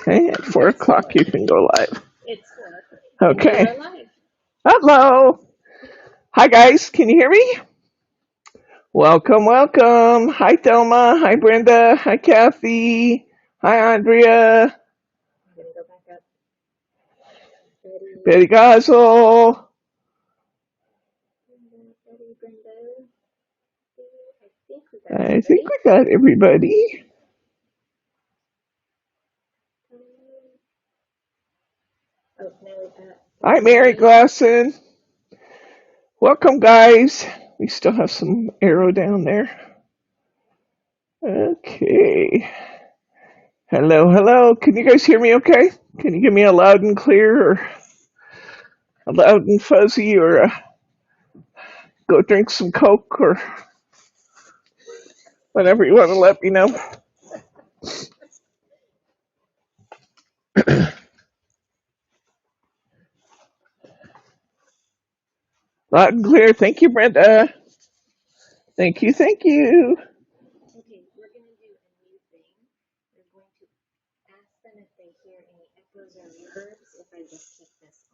Okay, at 4 o'clock you can go live. It's 4 o'clock. Okay. We're live. Hello. Hi guys, can you hear me? Welcome, welcome. Hi Thelma. Hi Brenda. Hi Kathy. Hi Andrea. I'm gonna go back up. Betty Gozzle. Brenda. I think we got everybody. Oh, now we got. Hi Mary Glasson. Welcome guys. We still have some arrow down there. Okay. Hello, hello. Can you guys hear me okay? Can you give me a loud and clear or a loud and fuzzy or go drink some Coke or whatever you want to let me know? Loud and clear. Thank you, Brenda. Thank you, thank you. Okay, we're gonna do a new thing. We're going to ask them if they hear any echoes or reverbs if I just keep this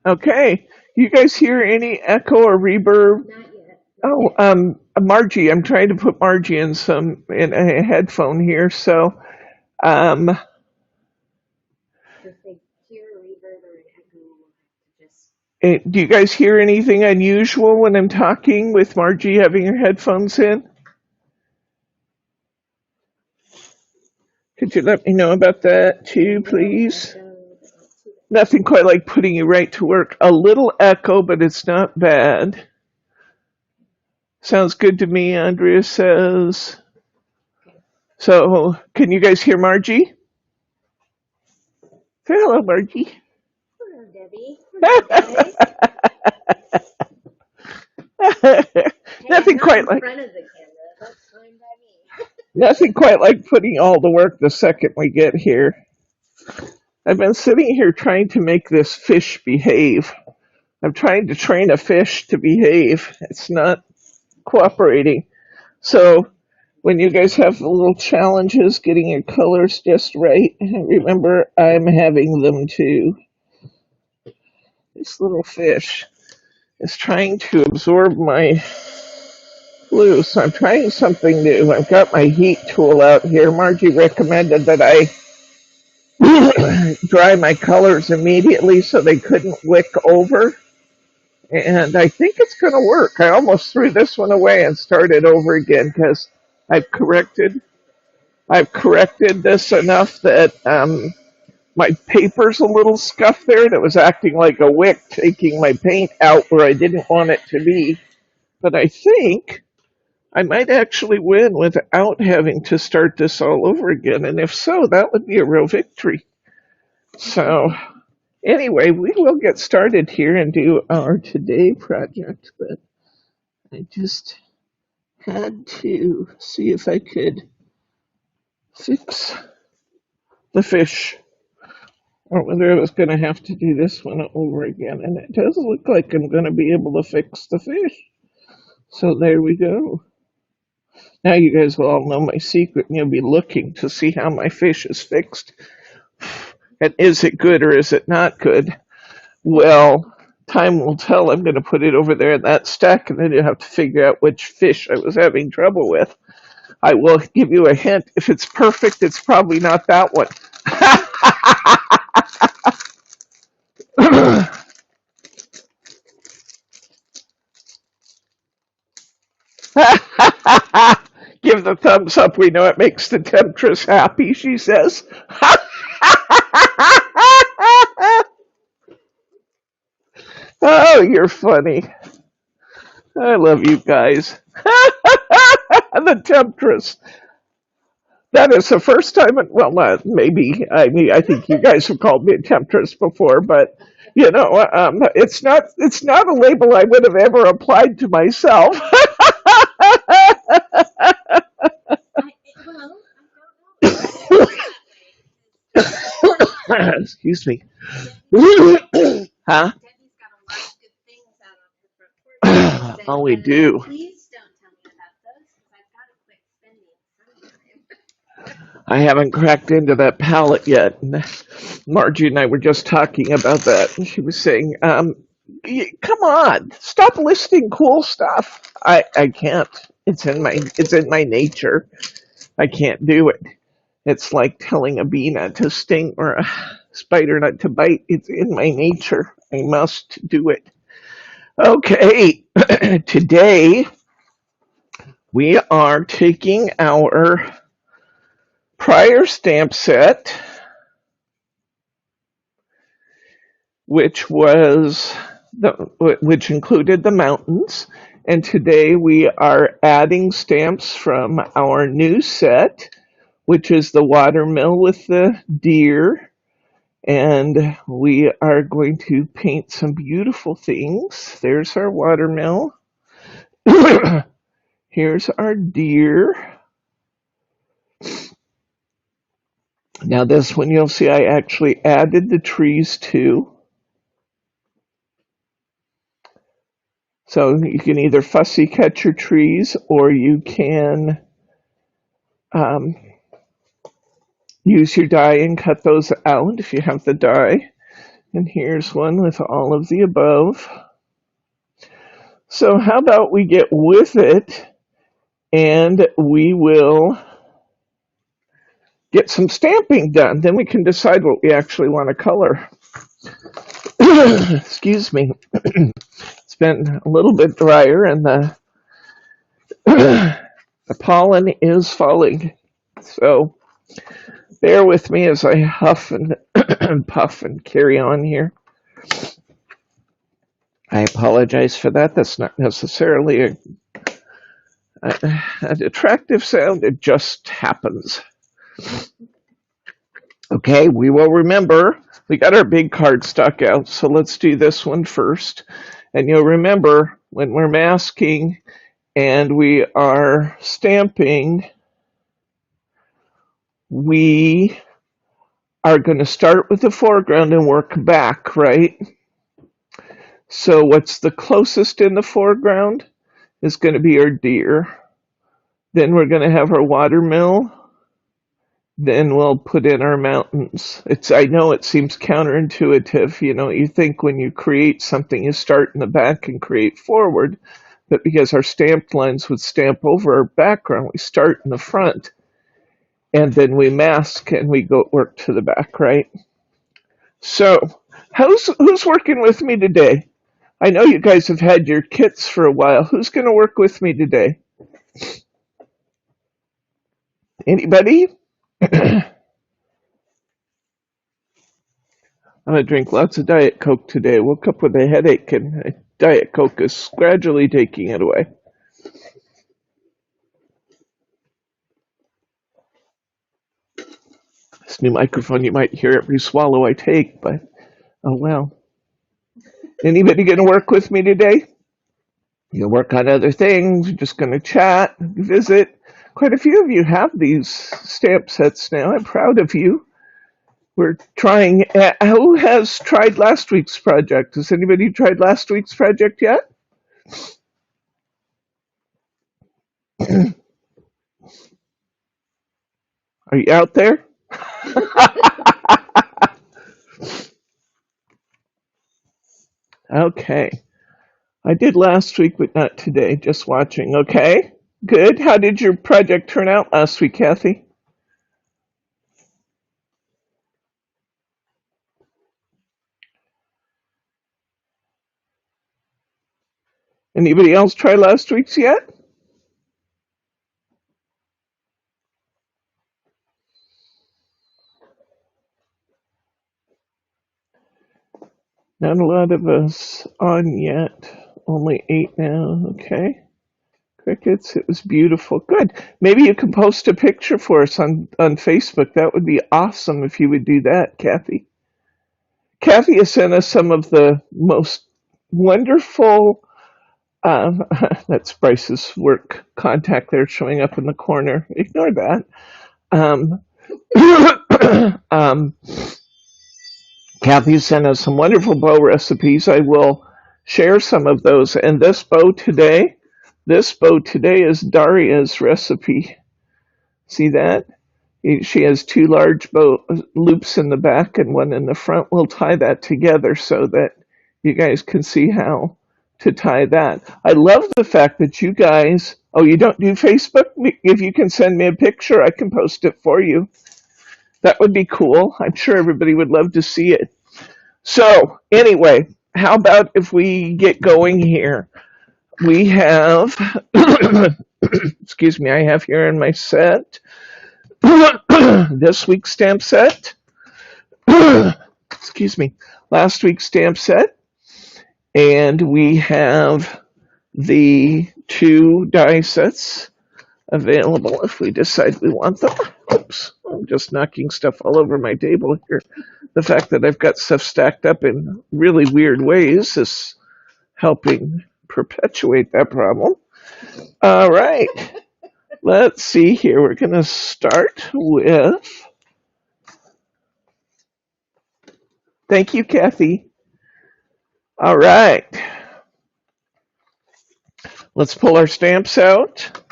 on. Okay. You guys hear any echo or reverb? Not yet. Oh, Margie, I'm trying to put Margie in a headphone here. So, If they hear a reverb or an echo, we'll have to just. do you guys hear anything unusual when I'm talking with Margie having her headphones in? Could you let me know about that too, please? Nothing quite like putting you right to work. A little echo, but it's not bad. Sounds good to me, Andrea says. So, can you guys hear Margie? Say hello, Margie. Hello, Debbie. Hello, guys. Nothing quite like front of the camera. That's fine by me. nothing quite like putting all the work the second we get here. I've been sitting here trying to make this fish behave. I'm trying to train a fish to behave. It's not cooperating. So when you guys have little challenges getting your colors just right, remember I'm having them too. This little fish is trying to absorb my blue, so I'm trying something new. I've got my heat tool out here. Margie recommended that I dry my colors immediately so they couldn't wick over. And I think it's going to work. I almost threw this one away and started over again because I've corrected this enough that my paper's a little scuffed there and it was acting like a wick taking my paint out where I didn't want it to be. But I think I might actually win without having to start this all over again. And if so, that would be a real victory. So anyway, we will get started here and do our today project. But I just had to see if I could fix the fish or whether I was going to have to do this one over again. And it does look like I'm going to be able to fix the fish. So there we go. Now you guys will all know my secret and you'll be looking to see how my fish is fixed. And is it good or is it not good? Well, time will tell. I'm going to put it over there in that stack and then you'll have to figure out which fish I was having trouble with. I will give you a hint. If it's perfect, it's probably not that one. Give the thumbs up. We know it makes the temptress happy, she says. Oh, you're funny. I love you guys. The temptress. That is the first time, well, maybe, I think you guys have called me a temptress before, but, it's not a label I would have ever applied to myself. Excuse me. Huh? Oh, we do. Please don't tell me about those because I've got to quit spending some time. I haven't cracked into that palette yet. And Margie and I were just talking about that, and she was saying, "Come on, stop listing cool stuff." I can't. It's in my nature. I can't do it. It's like telling a bee not to sting or a spider not to bite. It's in my nature. I must do it. Okay, today we are taking our prior stamp set, which was which included the mountains, and today we are adding stamps from our new set, which is the watermill with the deer, and we are going to paint some beautiful things. There's our watermill. Here's our deer. Now this one you'll see I actually added the trees too. So you can either fussy cut your trees or you can um, use your die and cut those out if you have the die. And here's one with all of the above. So how about we get with it and we will get some stamping done. Then we can decide what we actually want to color. Excuse me. It's been a little bit drier and the the pollen is falling. So bear with me as I huff and puff and carry on here. I apologize for that. That's not necessarily an attractive sound. It just happens. Okay, we will remember. We got our big card stuck out, so let's do this one first. And you'll remember when we're masking and we are stamping, we are going to start with the foreground and work back, right? So what's the closest in the foreground is going to be our deer. Then we're going to have our watermill. Then we'll put in our mountains. I know it seems counterintuitive. You know, you think when you create something, you start in the back and create forward. But because our stamped lines would stamp over our background, we start in the front. And then we mask and we go work to the back, right? So, who's working with me today? I know you guys have had your kits for a while. Who's going to work with me today? Anybody? I'm going to drink lots of Diet Coke today. I woke up with a headache and Diet Coke is gradually taking it away. This new microphone, you might hear every swallow I take, but oh well. Anybody going to work with me today? You'll work on other things. You're just going to chat, visit. Quite a few of you have these stamp sets now. I'm proud of you. We're trying. Who has tried last week's project? Has anybody tried last week's project yet? Are you out there? Okay. I did last week, but not today. Just watching. Okay. Good. How did your project turn out last week, Kathy? Anybody else try last week's yet? Not a lot of us on yet. Only 8 now. Okay. Crickets. It was beautiful. Good. Maybe you can post a picture for us on Facebook. That would be awesome if you would do that, Kathy. Kathy has sent us some of the most wonderful. That's Bryce's work contact there showing up in the corner. Ignore that. Um, um, Kathy sent us some wonderful bow recipes. I will share some of those. And this bow today is Daria's recipe. See that? She has two large bow loops in the back and one in the front. We'll tie that together so that you guys can see how to tie that. I love the fact that you guys, oh, you don't do Facebook? If you can send me a picture, I can post it for you. That would be cool. I'm sure everybody would love to see it. So, anyway, how about if we get going here? We have, excuse me, I have here in my set this week's stamp set, excuse me, last week's stamp set, and we have the two die sets available if we decide we want them. Oops, I'm just knocking stuff all over my table here. The fact that I've got stuff stacked up in really weird ways is helping perpetuate that problem. All right, let's see here. We're going to start with, thank you, Kathy. All right, let's pull our stamps out.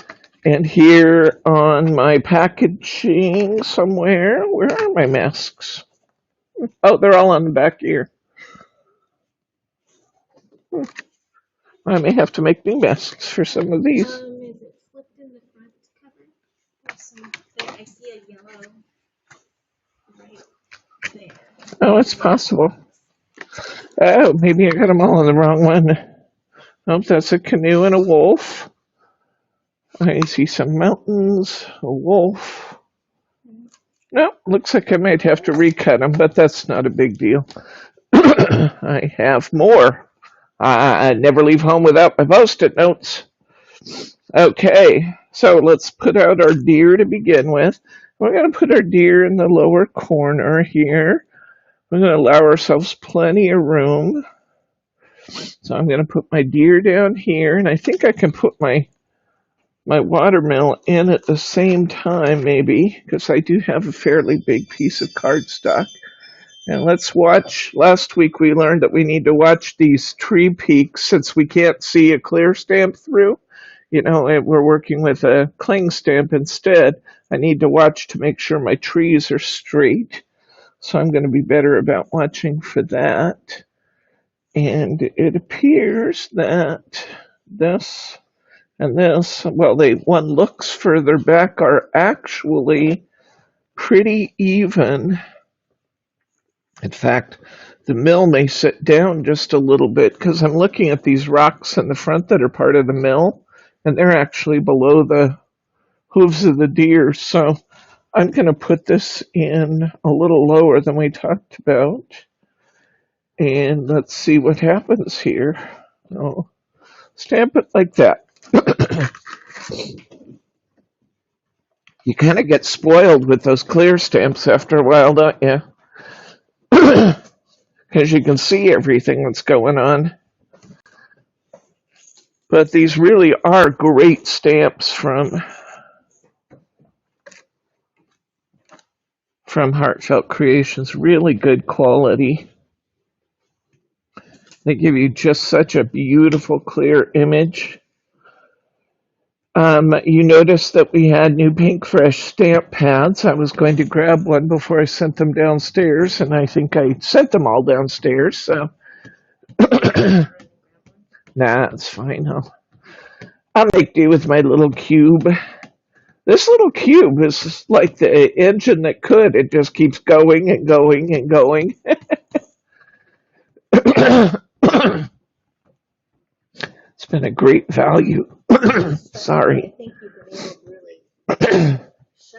And here on my packaging somewhere, where are my masks? Oh, they're all on the back here. I may have to make new masks for some of these. Is it flipped in the front cover? I see a yellow right there. Oh, it's possible. Oh, maybe I got them all on the wrong one. Oh, that's a canoe and a wolf. I see some mountains, a wolf. No, looks like I might have to recut them, but that's not a big deal. I have more. I never leave home without my post-it notes. Okay, so let's put out our deer to begin with. We're going to put our deer in the lower corner here. We're going to allow ourselves plenty of room. So I'm going to put my deer down here, and I think I can put my watermill in at the same time, maybe, because I do have a fairly big piece of cardstock. And let's watch. Last week we learned that we need to watch these tree peaks since we can't see a clear stamp through. You know, we're working with a cling stamp instead. I need to watch to make sure my trees are straight. So I'm going to be better about watching for that. And it appears that this and this, well, one looks further back, are actually pretty even. In fact, the mill may sit down just a little bit because I'm looking at these rocks in the front that are part of the mill, and they're actually below the hooves of the deer. So I'm going to put this in a little lower than we talked about. And let's see what happens here. Oh, stamp it like that. You kind of get spoiled with those clear stamps after a while, don't you? Because you can see everything that's going on. But these really are great stamps from Heartfelt Creations. Really good quality. They give you just such a beautiful, clear image. You noticed that we had new Pink Fresh stamp pads. I was going to grab one before I sent them downstairs, and I think I sent them all downstairs. So, nah, it's fine. I'll make do with my little cube. This little cube is like the engine that could. It just keeps going and going and going. It's been a great value. Sorry. I think you've been able to really show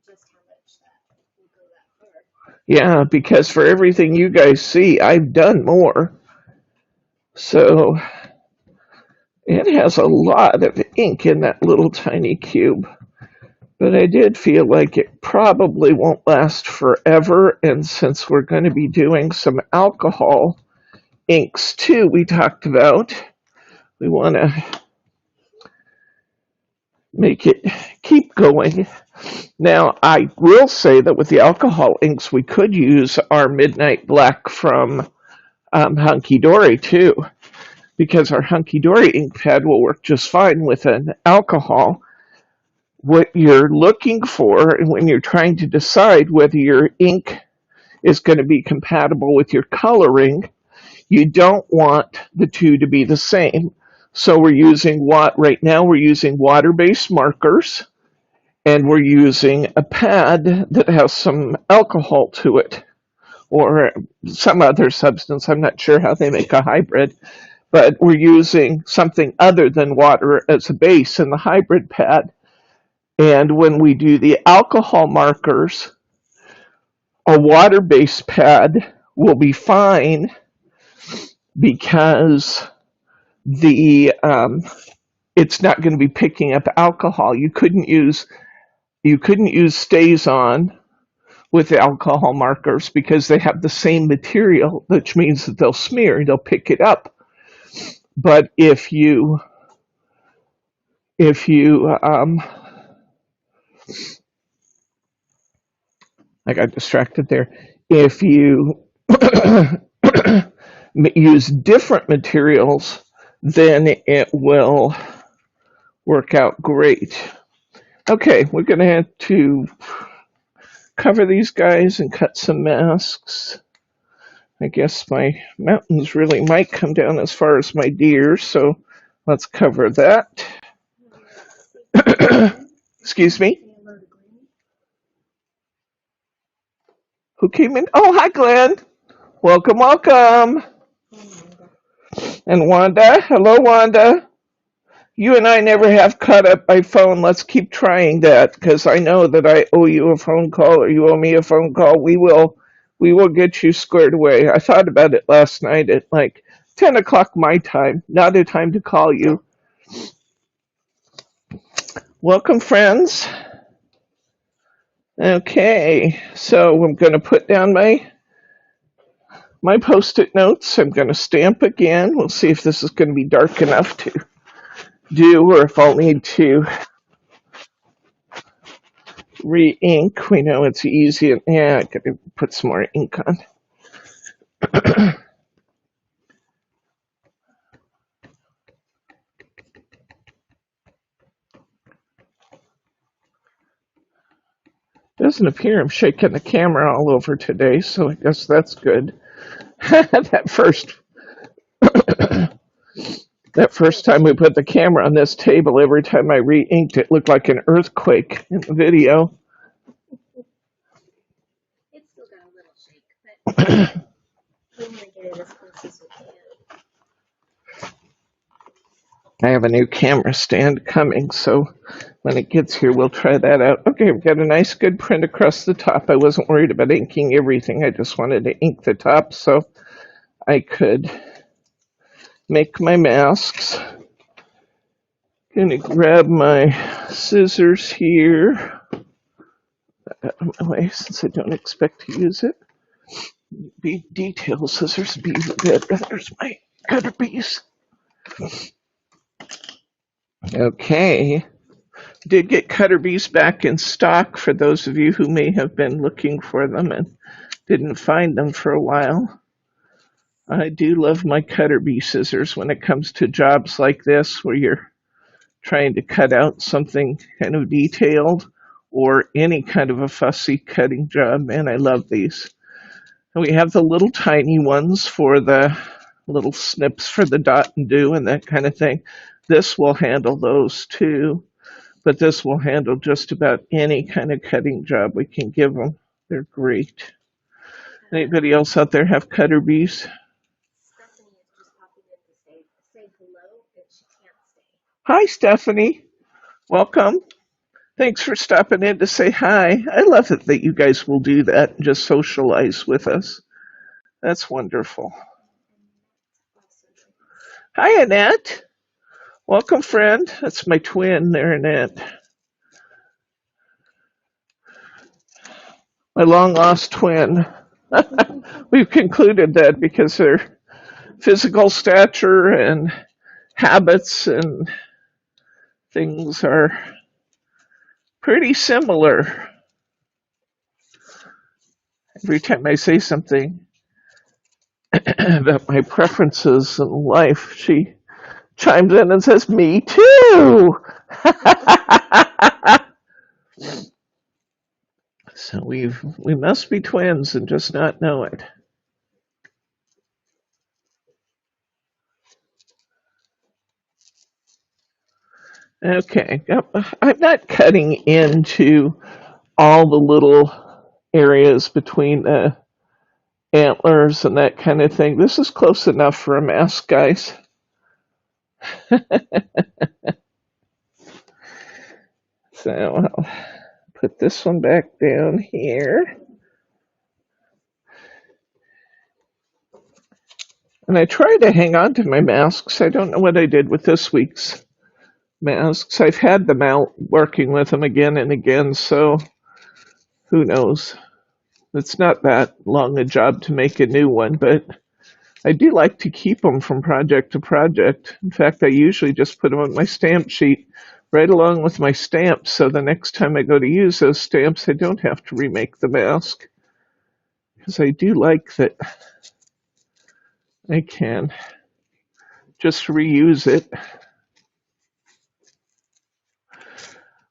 just how much that will go that far. Yeah, because for everything you guys see, I've done more. So it has a lot of ink in that little tiny cube. But I did feel like it probably won't last forever. And since we're going to be doing some alcohol inks too, we talked about, we want to make it keep going. Now, I will say that with the alcohol inks, we could use our Midnight Black from Hunky Dory too, because our Hunky Dory ink pad will work just fine with an alcohol. what you're looking for when you're trying to decide whether your ink is going to be compatible with your coloring, you don't want the two to be the same. So right now we're using water-based markers, and we're using a pad that has some alcohol to it or some other substance. I'm not sure how they make a hybrid, but we're using something other than water as a base in the hybrid pad. And when we do the alcohol markers, a water-based pad will be fine because the it's not going to be picking up alcohol. You couldn't use StazOn with alcohol markers because they have the same material, which means that they'll smear, they'll pick it up. But if you I got distracted there. If you use different materials, then it will work out great. Okay, we're going to have to cover these guys and cut some masks. I guess my mountains really might come down as far as my deer, so let's cover that. Excuse me? Who came in? Oh, hi, Glenn. Welcome, welcome. And Wanda. Hello, Wanda. You and I never have caught up by phone. Let's keep trying that because I know that I owe you a phone call or you owe me a phone call. We will get you squared away. I thought about it last night at like 10 o'clock my time. Not a time to call you. Welcome, friends. Okay, so I'm going to put down my post-it notes. I'm going to stamp again. We'll see if this is going to be dark enough to do or if I'll need to re-ink. We know it's easy. Yeah, I gotta put some more ink on. Doesn't appear I'm shaking the camera all over today, so I guess that's good. that first that first time we put the camera on this table, every time I re-inked it looked like an earthquake in the video. It's still got a little shake, but we want to get it as close as we can. I have a new camera stand coming, so when it gets here, we'll try that out. Okay, we've got a nice good print across the top. I wasn't worried about inking everything. I just wanted to ink the top so I could make my masks. Gonna grab my scissors here. Out of my way since I don't expect to use it. Be detail scissors be good. There's my cutter piece. Okay. Did get cutter bees back in stock for those of you who may have been looking for them and didn't find them for a while. I do love my cutter bee scissors when it comes to jobs like this where you're trying to cut out something kind of detailed or any kind of a fussy cutting job. Man, I love these. And we have the little tiny ones for the little snips for the dot and do and that kind of thing. This will handle those too, but this will handle just about any kind of cutting job we can give them. They're great. Anybody else out there have cutter bees? Stephanie is just popping in to say hello, and she can't stay. Hi, Stephanie. Welcome. Thanks for stopping in to say hi. I love it that you guys will do that and just socialize with us. That's wonderful. Hi, Annette. Welcome, friend. That's my twin there, Annette. My long-lost twin. We've concluded that because their physical stature and habits and things are pretty similar. Every time I say something about my preferences in life, she chimes in and says, "Me too." So we must be twins and just not know it. Okay, yep. I'm not cutting into all the little areas between the antlers and that kind of thing. This is close enough for a mask, guys. So I'll put this one back down here. And I try to hang on to my masks. I don't know what I did with this week's masks. I've had them out working with them again and again, so who knows? It's not that long a job to make a new one, but I do like to keep them from project to project. In fact, I usually just put them on my stamp sheet right along with my stamps, so the next time I go to use those stamps, I don't have to remake the mask. Because I do like that I can just reuse it.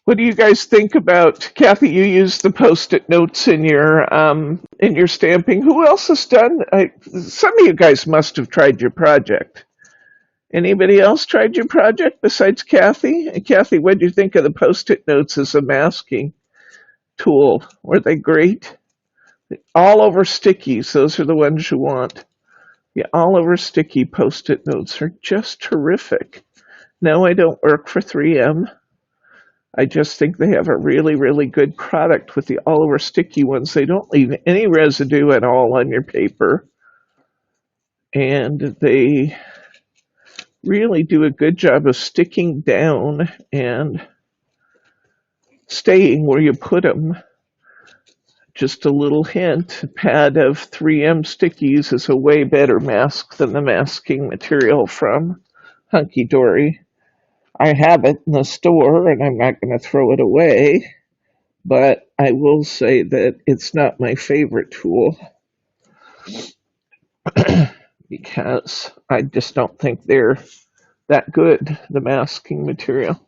What do you guys think about, Kathy? You use the post-it notes in your stamping. Who else has done? Some of you guys must have tried your project. Anybody else tried your project besides Kathy? And Kathy, what do you think of the post-it notes as a masking tool? Were they great? All over stickies, those are the ones you want. The all over sticky post-it notes are just terrific. No, I don't work for 3M. I just think they have a really, really good product with the all over sticky ones. They don't leave any residue at all on your paper. And they really do a good job of sticking down and staying where you put them. Just a little hint, a pad of 3M stickies is a way better mask than the masking material from Hunky Dory. I have it in the store and I'm not going to throw it away, but I will say that it's not my favorite tool because I just don't think they're that good, the masking material.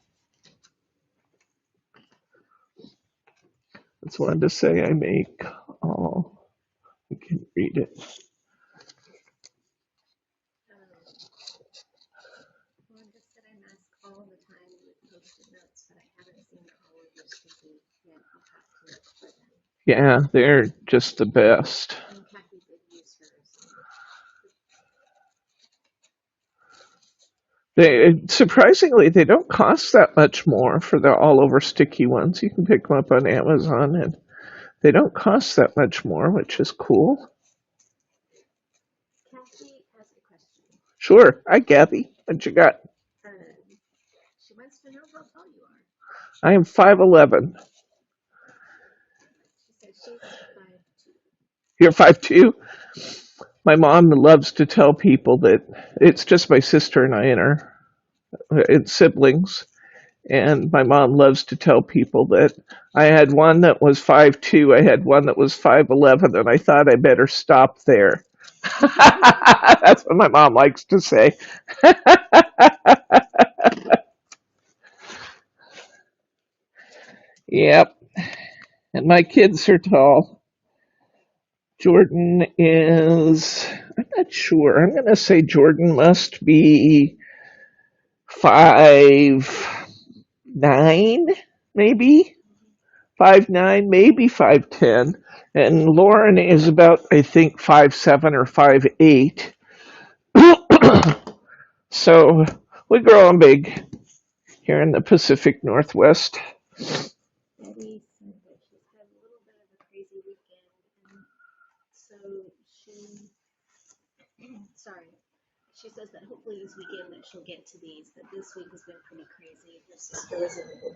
That's wanted to say I make all. I can read it. Wanda said I mask all the time with post-it notes, but I haven't seen the all over sticky yet. I'll have to look for them. Yeah, they're just the best. And Kathy did use hers. Surprisingly, they don't cost that much more for the all over sticky ones. You can pick them up on Amazon and they don't cost that much more, which is cool. Kathy has a question. Sure. Hi, Kathy. What you got? She wants to know how tall you are. I am 5'11". She said she's 5'2". You're 5'2"? My mom loves to tell people that it's just my sister and I and her it's siblings. And my mom loves to tell people that I had one that was 5'2", I had one that was 5'11", and I thought I better stop there. That's what my mom likes to say. Yep. And my kids are tall. Jordan is, I'm not sure. I'm going to say Jordan must be 5'9", maybe 5'9", maybe 5'10", and Lauren is about, I think, 5'7" or 5'8". So we grow them big here in the Pacific Northwest. Betty said that she's had a little bit of a crazy weekend, and so she says that hopefully this weekend that she'll get to these, but this week has been pretty crazy. Her sister was in the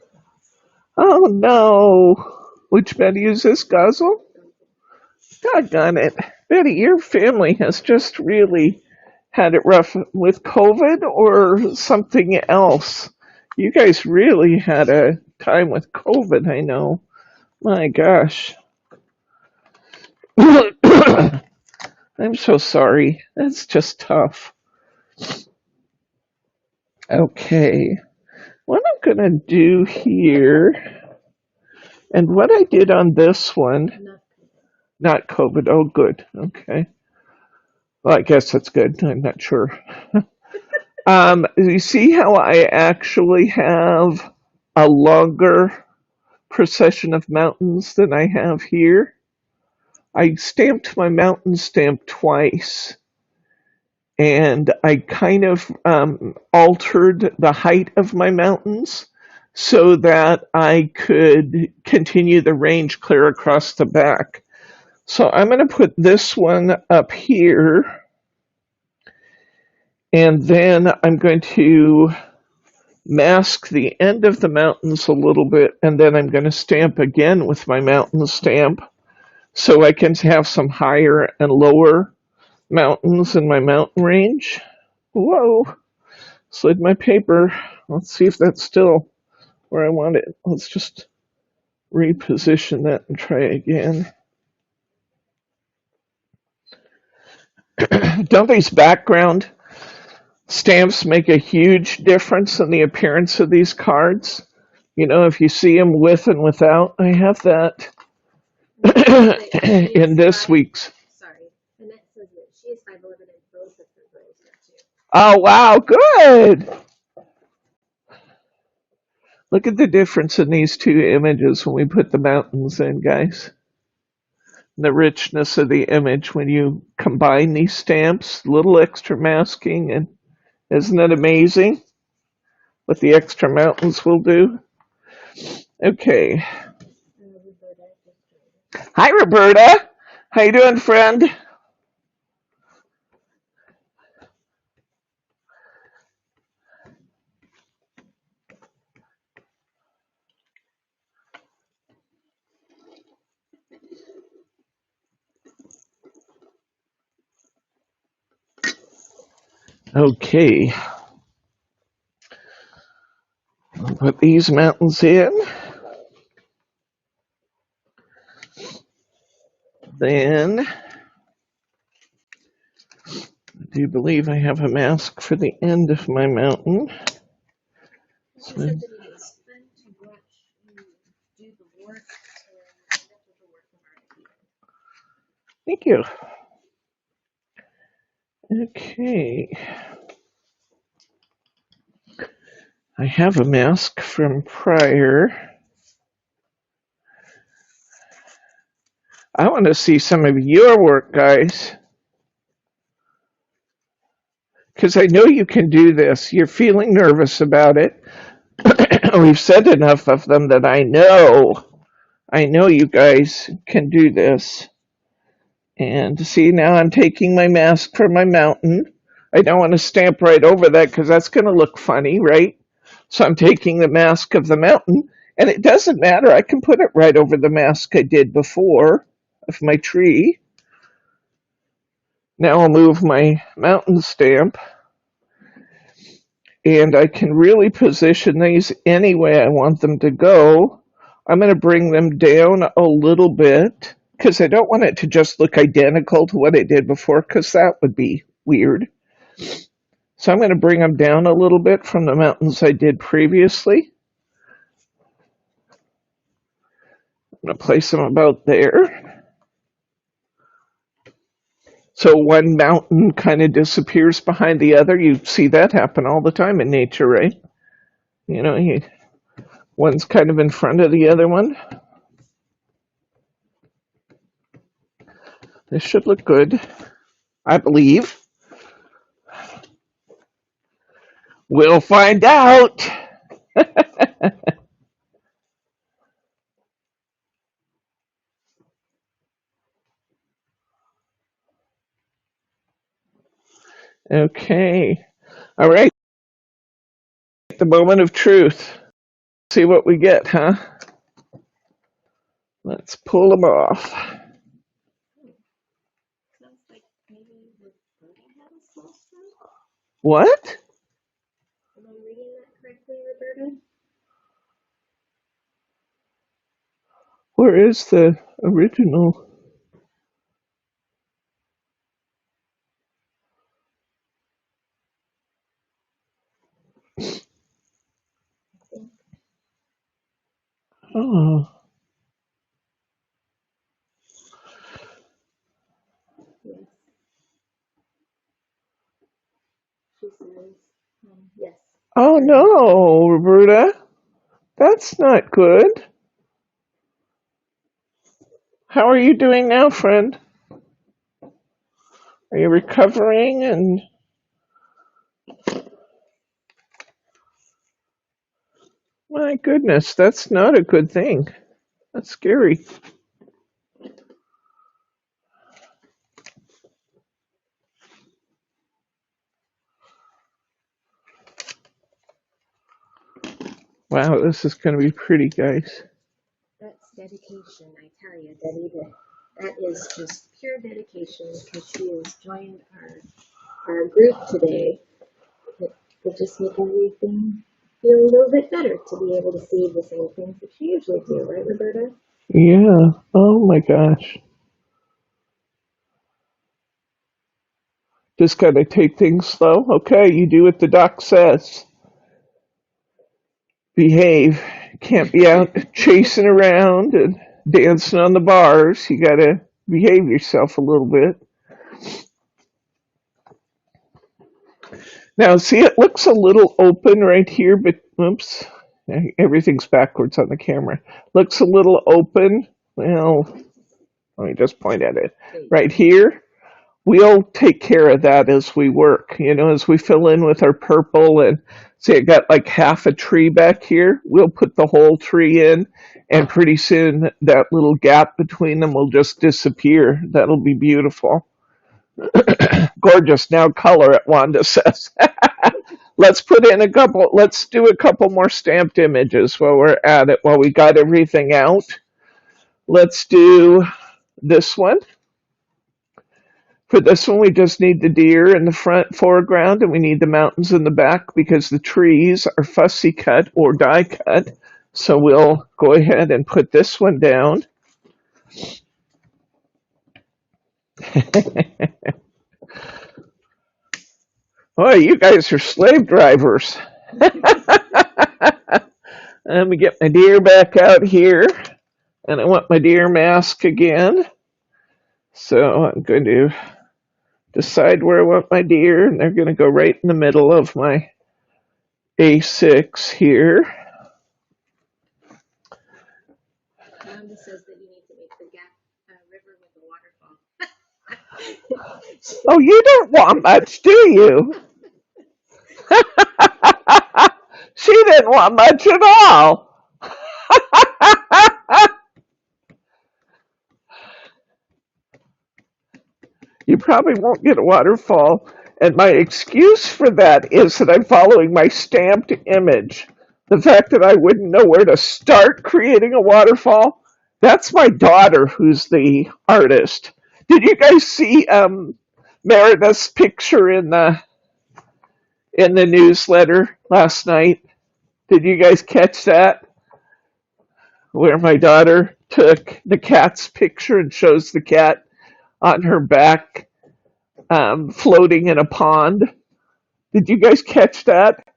Oh no! Which Betty is this, Gozzle? Doggone it. Betty, your family has just really had it rough with COVID or something else. You guys really had a time with COVID, I know. My gosh. I'm so sorry. That's just tough. Okay. What I'm going to do here And what I did on this one, Enough. not COVID. Oh, good. Okay. Well, I guess that's good. I'm not sure. You see how I actually have a longer procession of mountains than I have here? I stamped my mountain stamp twice, and I kind of altered the height of my mountains so that I could continue the range clear across the back. So I'm going to put this one up here, and then I'm going to mask the end of the mountains a little bit, and then I'm going to stamp again with my mountain stamp so I can have some higher and lower mountains in my mountain range. Whoa, slid my paper. Let's see if that's still where I want it. Let's just reposition that and try again. Don't these background stamps make a huge difference in the appearance of these cards? You know, if you see them with and without, I have that in this week's. Sorry, Annette says that she is 5'11" and both of her girls are too. Oh, wow, good. Look at the difference in these two images when we put the mountains in, guys. The richness of the image when you combine these stamps, little extra masking, and isn't it amazing what the extra mountains will do? Okay. Hi, Roberta. How you doing, friend? Okay. I'll put these mountains in. Then, I do believe I have a mask for the end of my mountain. She said that it is fun to watch you do the work, so you end up with the work hard at the end. Thank you. Okay. I have a mask from prior. I want to see some of your work, guys. Because I know you can do this. You're feeling nervous about it. We've said enough of them that I know you guys can do this. And see, now I'm taking my mask for my mountain. I don't want to stamp right over that because that's going to look funny, right? So I'm taking the mask of the mountain, and it doesn't matter. I can put it right over the mask I did before of my tree. Now I'll move my mountain stamp, and I can really position these any way I want them to go. I'm going to bring them down a little bit because I don't want it to just look identical to what I did before because that would be weird. So I'm going to bring them down a little bit from the mountains I did previously. I'm going to place them about there. So one mountain kind of disappears behind the other. You see that happen all the time in nature, right? You know, one's kind of in front of the other one. This should look good, I believe. We'll find out. Okay. All right. The moment of truth. See what we get, huh? Let's pull them off. Sounds like maybe Roberta had a small stroke. What? Am I reading that correctly, Roberta? Where is the original? Oh. Yes. She says, yes. Oh no, Roberta, that's not good. How are you doing now, friend? Are you recovering? And my goodness, that's not a good thing. That's scary. Wow, this is going to be pretty, guys. That's dedication, I tell you, Debbie. That is just pure dedication because she has joined our group today. It will just make everything feel a little bit better to be able to see the same things that you usually do, right, Roberta? Yeah. Oh my gosh. Just got to take things slow. Okay, you do what the doc says. Behave. Can't be out chasing around and dancing on the bars. You got to behave yourself a little bit. Now, see, it looks a little open right here, but oops, everything's backwards on the camera. Looks a little open. Well, let me just point at it. Right here, we'll take care of that as we work. You know, as we fill in with our purple and see, I got like half a tree back here. We'll put the whole tree in, and pretty soon that little gap between them will just disappear. That'll be beautiful. Gorgeous. Now color it, Wanda says. Let's do a couple more stamped images while we're at it, while we got everything out. Let's do this one. For this one, we just need the deer in the front foreground and we need the mountains in the back because the trees are fussy cut or die cut. So we'll go ahead and put this one down. Oh, you guys are slave drivers. Let me get my deer back out here. And I want my deer mask again. So I'm going to decide where I want my deer, and they're going to go right in the middle of my A6 here. Wanda says that you need to make the gap river with the waterfall. Oh, you don't want much, do you? She didn't want much at all. You probably won't get a waterfall. And my excuse for that is that I'm following my stamped image. The fact that I wouldn't know where to start creating a waterfall, that's my daughter who's the artist. Did you guys see Meredith's picture in the newsletter last night? Did you guys catch that? Where my daughter took the cat's picture and shows the cat on her back floating in a pond. Did you guys catch that?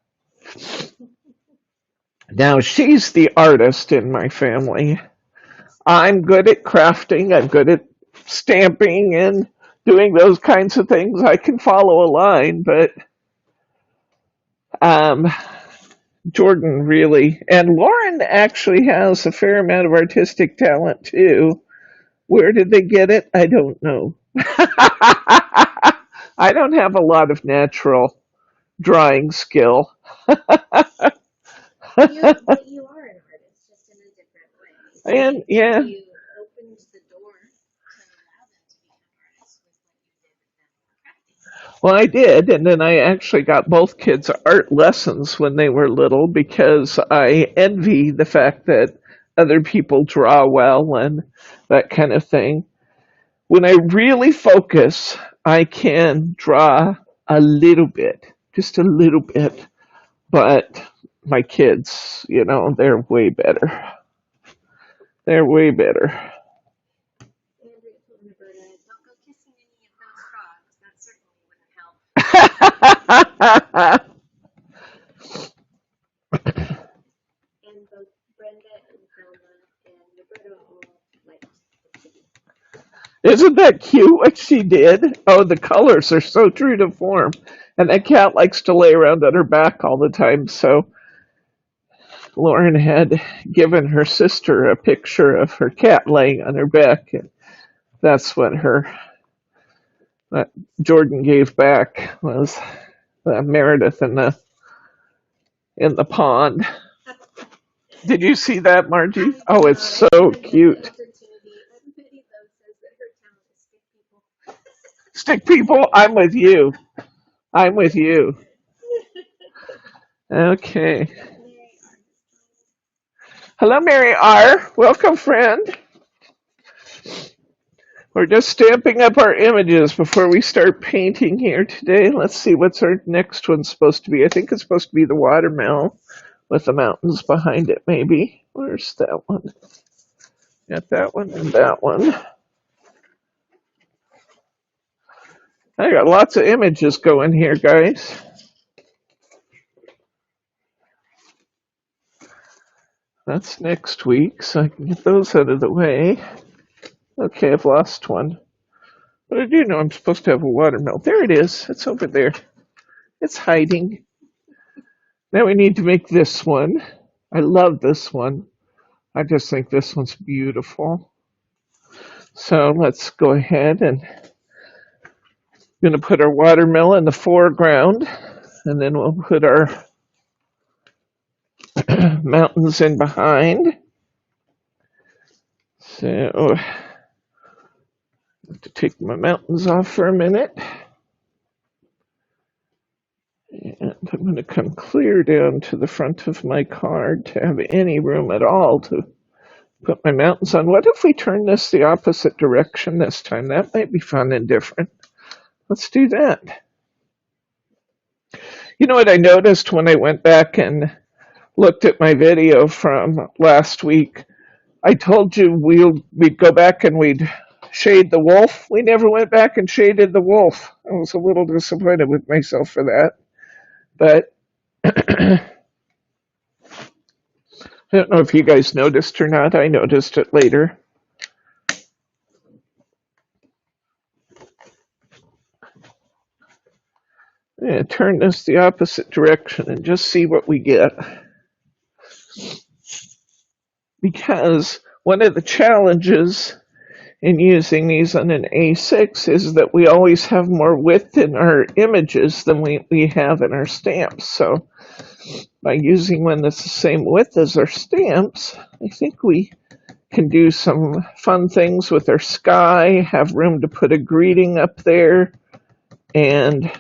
Now, she's the artist in my family. I'm good at crafting, I'm good at stamping and doing those kinds of things. I can follow a line, but um, Jordan really, and Lauren actually has a fair amount of artistic talent too. Where did they get it? I don't know. I don't have a lot of natural drawing skill. But you are an artist, just in a different way. So And yeah, you opened the door to allow them to become artists with what you did with them for crafting. well, I did, and then I actually got both kids art lessons when they were little because I envy the fact that other people draw well and that kind of thing. When I really focus, I can draw a little bit, just a little bit, but my kids, they're way better. They're way better. Andrea told Roberta, don't go kissing any of those frogs. That certainly wouldn't help. And both Brenda and Thelma and Roberta all liked the kitty. Isn't that that cute what she did? Oh, the colors are so true to form. And that cat likes to lay around on her back all the time. So Lauren had given her sister a picture of her cat laying on her back. And that's what Jordan gave back was Meredith in the pond. Did you see that, Margie? Oh, it's so cute. Stick people, I'm with you. I'm with you. Okay. Hello, Mary R. Welcome, friend. We're just stamping up our images before we start painting here today. Let's see what's our next one supposed to be. I think it's supposed to be the watermill with the mountains behind it, maybe. Where's that one? Got that one and that one. I got lots of images going here, guys. That's next week, so I can get those out of the way. Okay, I've lost one. But I do know I'm supposed to have a watermill. There it is. It's over there. It's hiding. Now we need to make this one. I love this one. I just think this one's beautiful. So let's go ahead and I'm going to put our watermill in the foreground, and then we'll put our mountains in behind. So I have to take my mountains off for a minute. And I'm going to come clear down to the front of my card to have any room at all to put my mountains on. What if we turn this the opposite direction this time? That might be fun and different. Let's do that. You know what I noticed when I went back and looked at my video from last week? I told you we'd go back and we'd shade the wolf. We never went back and shaded the wolf. I was a little disappointed with myself for that. But I don't know if you guys noticed or not. I noticed it later. I'm going to turn this the opposite direction and just see what we get. Because one of the challenges in using these on an A6 is that we always have more width in our images than we have in our stamps. So by using one that's the same width as our stamps, I think we can do some fun things with our sky, have room to put a greeting up there, and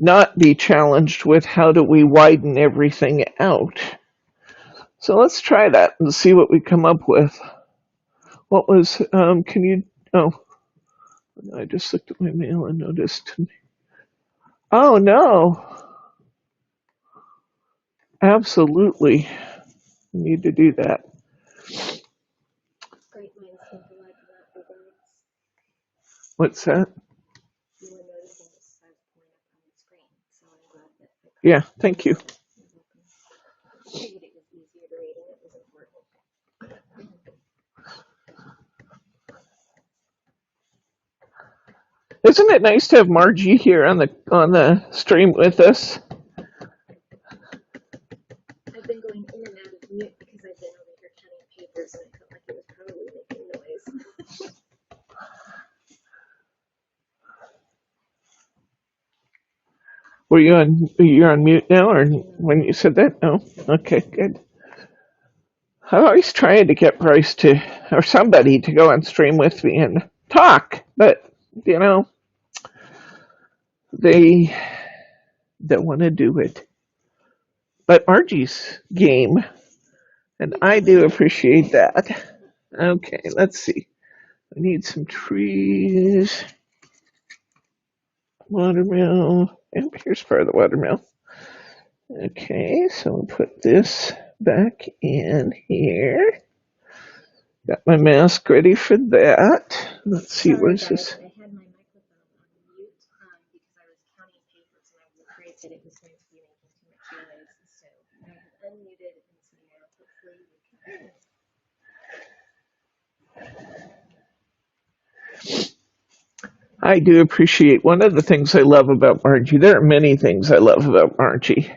not be challenged with how do we widen everything out. So let's try that and see what we come up with. What was, can you, oh, I just looked at my mail and noticed. Oh no, absolutely. We need to do that. Great minds think alike about the birds. What's that? You were noticing this as pulling up on the screen, so I'm glad that I caught Yeah, it. thank you. You're welcome. I figured it was easier to read and it was important. Isn't it nice to have Margie here on the stream with us? I've been going in and out of mute because I've been over here cutting papers and I felt like it was probably making noise. You're on mute now, or when you said that? No. Okay, good. I'm always trying to get Bryce or somebody to go on stream with me and talk, but you know, they don't want to do it. But Margie's game, and I do appreciate that. Okay, let's see. I need some trees, watermill, and here's part of the watermill. Okay, so I'll put this back in here. Got my mask ready for that. Let's see, Sorry where's guys, this? I had my microphone on mute because I was counting papers and I was afraid that it was going to be making too much noise. So I have unmuted and so now hopefully you can hear me. I do appreciate one of the things I love about Margie. There are many things I love about Margie,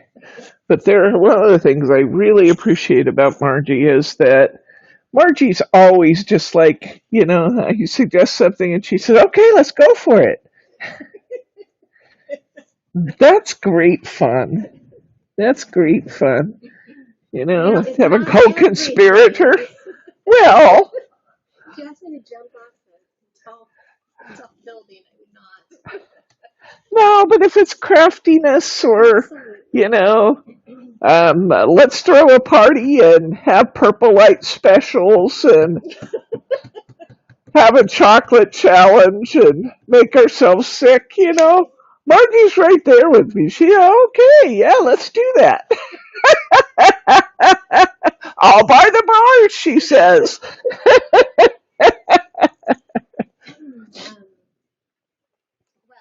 but one of the things I really appreciate about Margie is that Margie's always just like, you suggest something and she says, okay, let's go for it. That's great fun. That's great fun. It's Have a not every co-conspirator. day. Well, If you asked me to jump off the tall building, I would not. no, but if it's craftiness or, Absolutely. you know, let's throw a party and have purple light specials and have a chocolate challenge and make ourselves sick, Margie's right there with me. Okay, yeah, let's do that. I'll buy the bars, she says. Well,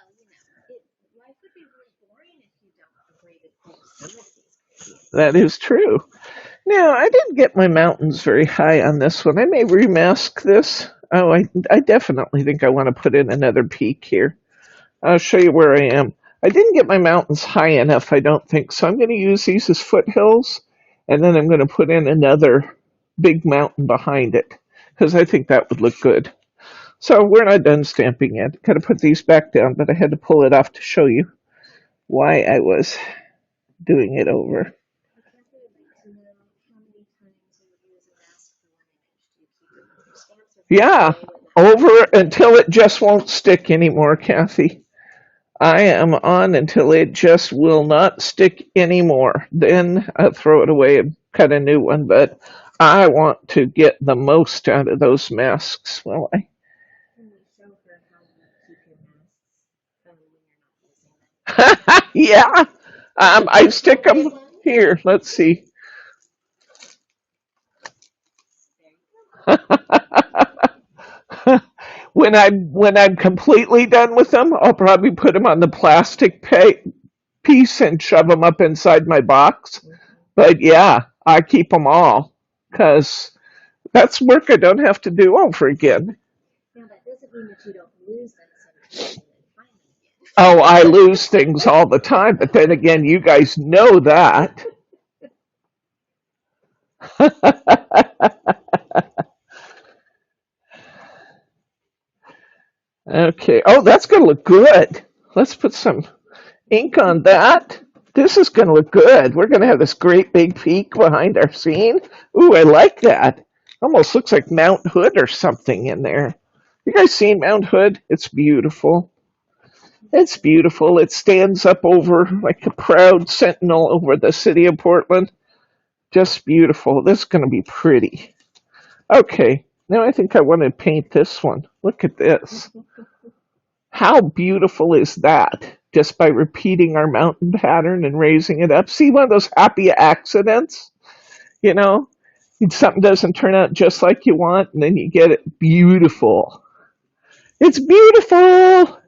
life would be really boring if you don't agree to do some of these crazy That is true. Now, I didn't get my mountains very high on this one. I may remask this. Oh, I definitely think I want to put in another peak here. I'll show you where I am. I didn't get my mountains high enough, I don't think, so I'm going to use these as foothills, and then I'm going to put in another big mountain behind it, because I think that would look good. So we're not done stamping yet. Got to put these back down, but I had to pull it off to show you why I was doing it over. I can't really like to know how many times you use a mask for 1 inch. Do you keep it with your stamps or Yeah, throw it away when that over until it just won't stick anymore, Kathy. I am on until it just will not stick anymore. Then I'll throw it away and cut a new one. But I want to get the most out of those masks. Well, can you show her how you keep your masks when you're not using them? yeah, I Like stick them homemade ones? here. Let's see. There you go. When I'm completely done with them, I'll probably put them on the plastic piece and shove them up inside my box. But yeah, I keep them all because that's work I don't have to do over again. Now, that doesn't mean that you don't lose them sometimes and then find them Oh, I again. lose things all the time, but then again, you guys know that. Okay. Oh, that's going to look good. Let's put some ink on that. This is going to look good. We're going to have this great big peak behind our scene. Ooh, I like that. Almost looks like Mount Hood or something in there. You guys seen Mount Hood? It's beautiful. It's beautiful. It stands up over like a proud sentinel over the city of Portland. Just beautiful. This is going to be pretty. Okay, now I think I want to paint this one. Look at this. How beautiful is that? Just by repeating our mountain pattern and raising it up. See, one of those happy accidents? You know, something doesn't turn out just like you want, and then you get it beautiful. It's beautiful.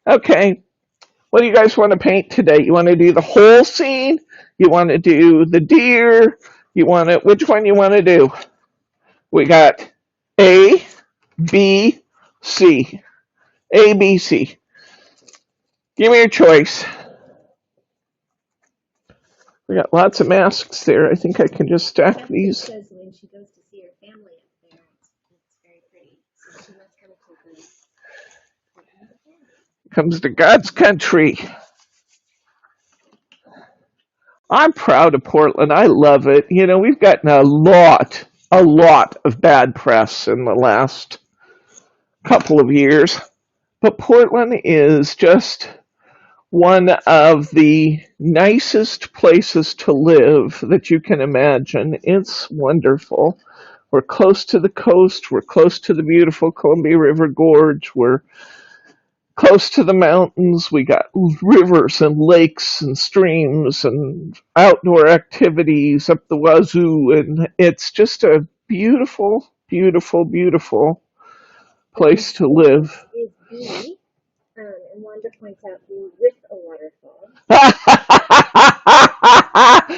Okay, what do you guys want to paint today? You want to do the whole scene? You want to do the deer? Which one you want to do? We got A, B, C. A, B, C. Give me your choice. We got lots of masks there. I think I can just stack Kathy these. says when she goes to see her family up there, it's very pretty. So she must come to the family. Comes to God's country. I'm proud of Portland. I love it. We've gotten a lot of bad press in the last couple of years. But Portland is just one of the nicest places to live that you can imagine. It's wonderful. We're close to the coast. We're close to the beautiful Columbia River Gorge. We're close to the mountains. We got rivers and lakes and streams and outdoor activities up the wazoo. And it's just a beautiful, beautiful, beautiful The place to live. is B, and Wanda points out B with a waterfall.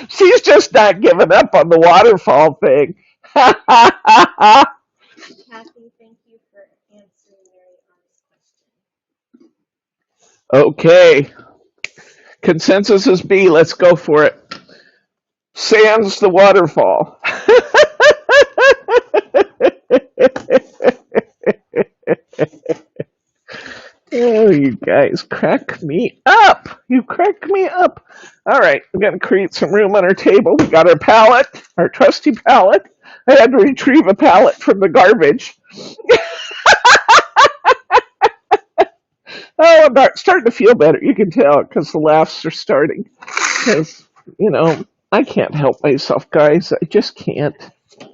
She's just not giving up on the waterfall thing. Kathy, thank you for answering Mary R's question. Okay. Consensus is B. Let's go for it. Sans the waterfall. Oh, you guys crack me up. You crack me up. All right, we're going to create some room on our table. We got our palette, our trusty palette. I had to retrieve a palette from the garbage. Oh, I'm starting to feel better. You can tell because the laughs are starting. Because, I can't help myself, guys. I just can't. No,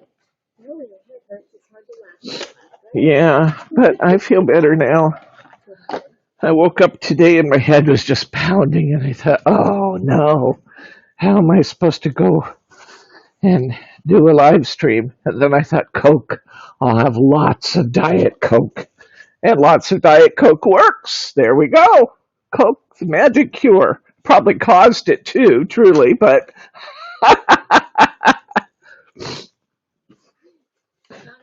your head hurts. It's hard to laugh. Yeah, but I feel better now. I woke up today and my head was just pounding, and I thought, oh no, how am I supposed to go and do a live stream? And then I thought, Coke, I'll have lots of Diet Coke. And lots of Diet Coke works. There we go. Coke's magic cure. Probably caused it too, truly, but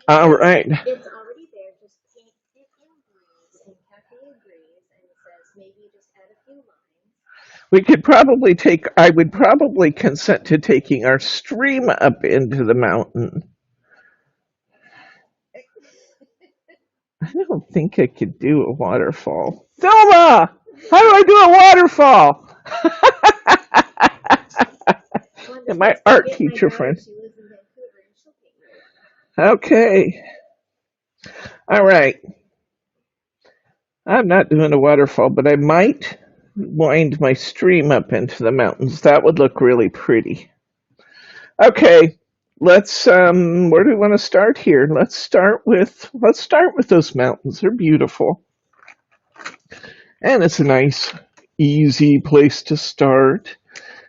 all right. It's already there. Just paint it in greens, and Kathy agrees and says maybe just add a few lines. We could probably I would probably consent to taking our stream up into the mountain. I don't think I could do a waterfall. Thelma! How do I do a waterfall? And my art teacher friend. She lives in Vancouver and she'll get you. Okay. All right. I'm not doing a waterfall, but I might wind my stream up into the mountains. That would look really pretty. Okay. Let's where do we want to start here? Let's start with those mountains. They're beautiful. And it's a nice, easy place to start.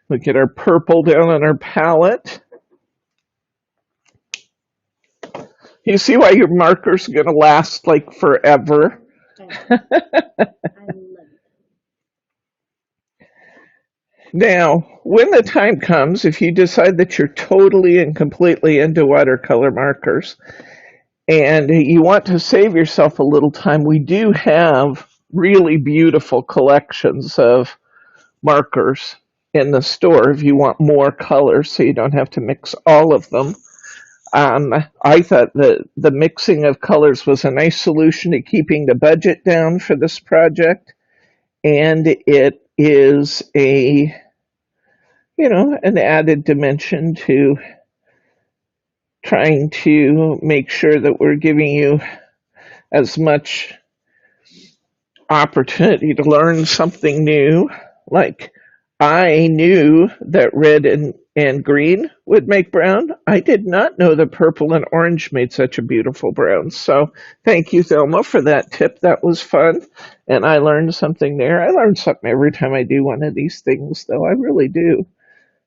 We get our purple down on our palette. You see why your markers are going to last like forever? I love it. Now, when the time comes, if you decide that you're totally and completely into watercolor markers and you want to save yourself a little time, we do have really beautiful collections of markers in the store if you want more colors so you don't have to mix all of them. I thought that the mixing of colors was a nice solution to keeping the budget down for this project, and it is an added dimension to trying to make sure that we're giving you as much opportunity to learn something new. Like, I knew that red and green would make brown. I did not know that purple and orange made such a beautiful brown. So thank you, Thelma, for that tip. That was fun. And I learned something there. I learn something every time I do one of these things, though. I really do.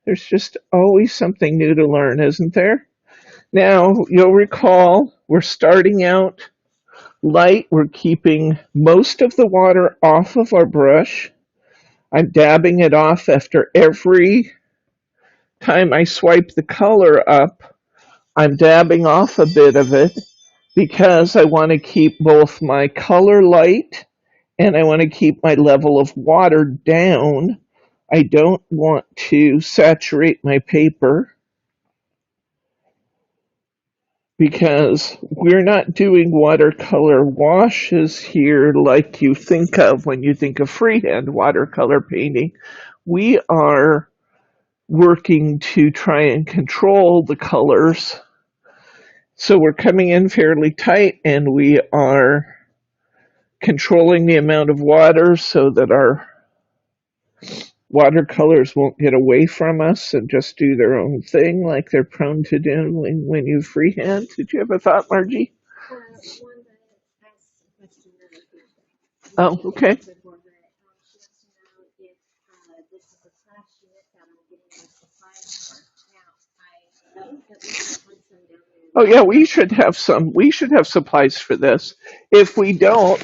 There's just always something new to learn, isn't there? Now, you'll recall we're starting out light. We're keeping most of the water off of our brush. I'm dabbing it off after every time I swipe the color up. I'm dabbing off a bit of it because I want to keep both my color light and I want to keep my level of water down. I don't want to saturate my paper because we're not doing watercolor washes here like you think of when you think of freehand watercolor painting. We are working to try and control the colors. So we're coming in fairly tight and we are controlling the amount of water so that our watercolors won't get away from us and just do their own thing like they're prone to doing when you freehand. Did you have a thought, Margie? One that asked a question Oh, okay. before, but she wants to know if this is a slash unit that I'm getting the supplies for. Now, I think that we have some down there. Oh yeah, we should have some. We should have supplies for this. If we don't,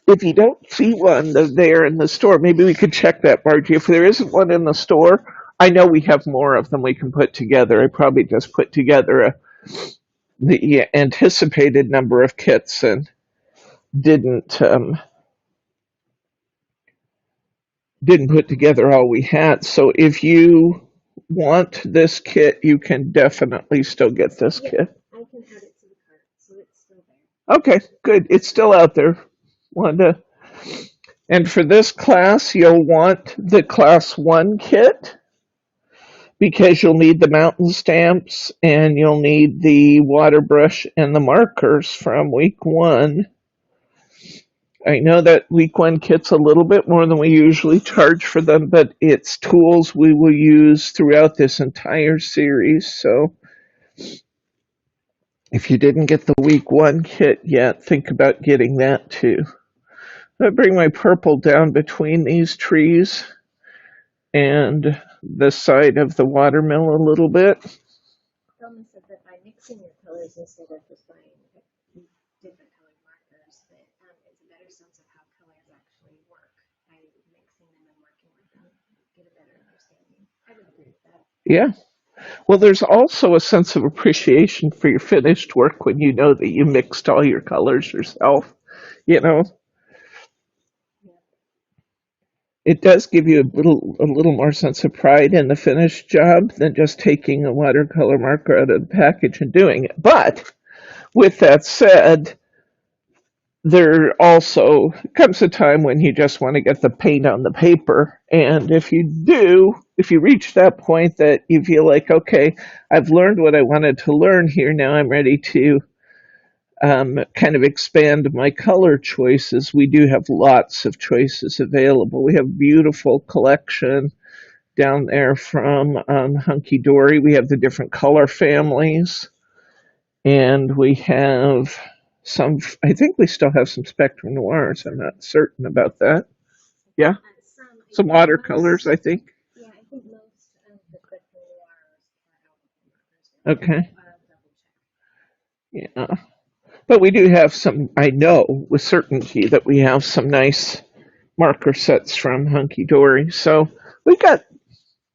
if you don't see one there in the store, maybe we could check that, Margie. If there isn't one in the store, I know we have more of them we can put together. I probably just put together the anticipated number of kits and didn't didn't put together all we had. So if you want this kit, you can definitely still get this Yep, kit. I can add it to the cart, so it's still there. Okay, good. It's still out there. Wanda. And for this class, you'll want the class 1 kit because you'll need the mountain stamps and you'll need the water brush and the markers from week 1. I know that week 1 kit's a little bit more than we usually charge for them, but it's tools we will use throughout this entire series. So if you didn't get the week 1 kit yet, think about getting that too. I bring my purple down between these trees and the side of the watermill a little bit. Thelma said that by mixing your colors instead of just buying different colored markers, that it's a better sense of how colors actually work by mixing them and working with them, get a better understanding. I would agree with that. Yeah. Well, there's also a sense of appreciation for your finished work when you know that you mixed all your colors yourself. You know, Yeah. it does give you a little more sense of pride in the finished job than just taking a watercolor marker out of the package and doing it. But with that said, there also comes a time when you just want to get the paint on the paper. And if you reach that point that you feel like, okay, I've learned what I wanted to learn here, now I'm ready to kind of expand my color choices. We do have lots of choices available. We have a beautiful collection down there from Hunky Dory. We have the different color families, and we have some. I think we still have some Spectrum Noirs. I'm not certain about that. Yeah, Some, I some think watercolors. I think. yeah, I think most of the spectrum noirs are out of the markers now. Okay. I'll double check. Yeah, but we do have some. I know with certainty that we have some nice marker sets from Hunky Dory. So we got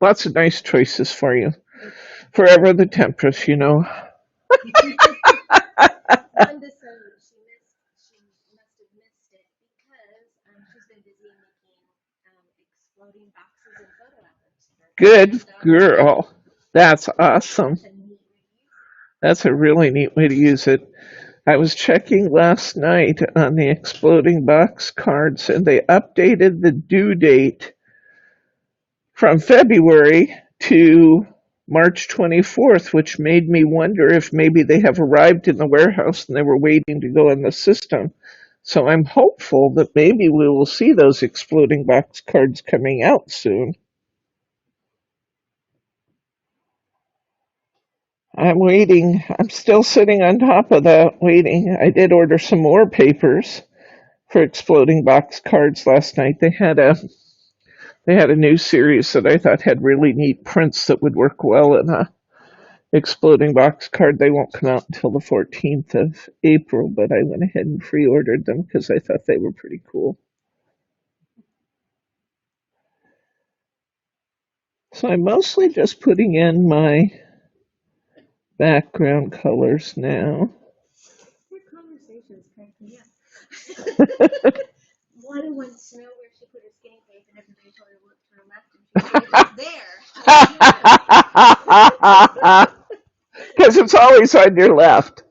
lots of nice choices for you. Forever the Temptress, you know. Wanda said she must have missed it because she's been busy making exploding boxes and photo albums for Good her daughter. girl. That's awesome. Such a neat way to use it. That's a really neat way to use it. I was checking last night on the exploding box cards and they updated the due date from February to March 24th, which made me wonder if maybe they have arrived in the warehouse and they were waiting to go in the system. So I'm hopeful that maybe we will see those exploding box cards coming out soon. I'm waiting. I'm still sitting on top of that, waiting. I did order some more papers for exploding box cards last night. They had a new series that I thought had really neat prints that would work well in a exploding box card. They won't come out until the 14th of April, but I went ahead and pre-ordered them because I thought they were pretty cool. So I'm mostly just putting in my background colors now. Your conversations crack me up. Wanda wants to know where she put her skinny tape, and everybody told her to look to her left, and she said, "It's there." Because it's always on your left.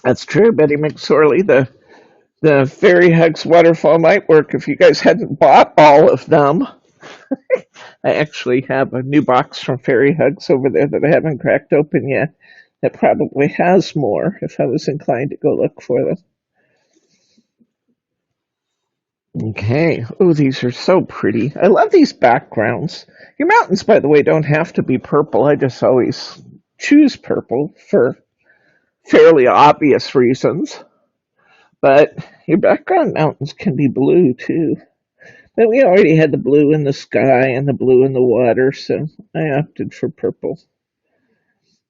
That's true, Betty McSorley. The Fairy Hugs waterfall might work if you guys hadn't bought all of them. I actually have a new box from Fairy Hugs over there that I haven't cracked open yet. That probably has more if I was inclined to go look for them. Okay. Oh, these are so pretty. I love these backgrounds. Your mountains, by the way, don't have to be purple. I just always choose purple for fairly obvious reasons. But your background mountains can be blue too. But we already had the blue in the sky and the blue in the water, so I opted for purple.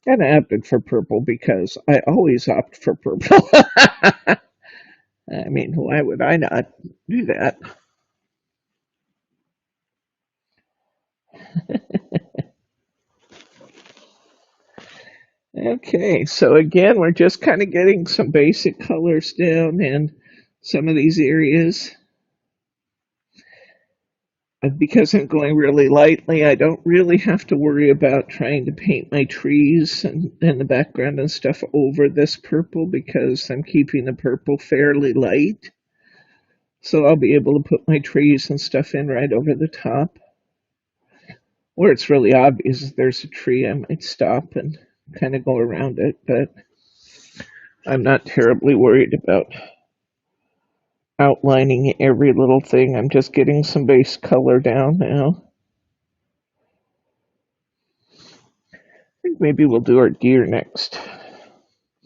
And I opted for purple because I always opt for purple. I mean, why would I not do that? Okay, so again, we're just kind of getting some basic colors down, and some of these areas. And because I'm going really lightly, I don't really have to worry about trying to paint my trees and the background and stuff over this purple because I'm keeping the purple fairly light. So I'll be able to put my trees and stuff in right over the top. Where it's really obvious if there's a tree, I might stop and kind of go around it, but I'm not terribly worried about outlining every little thing. I'm just getting some base color down now. I think maybe we'll do our deer next.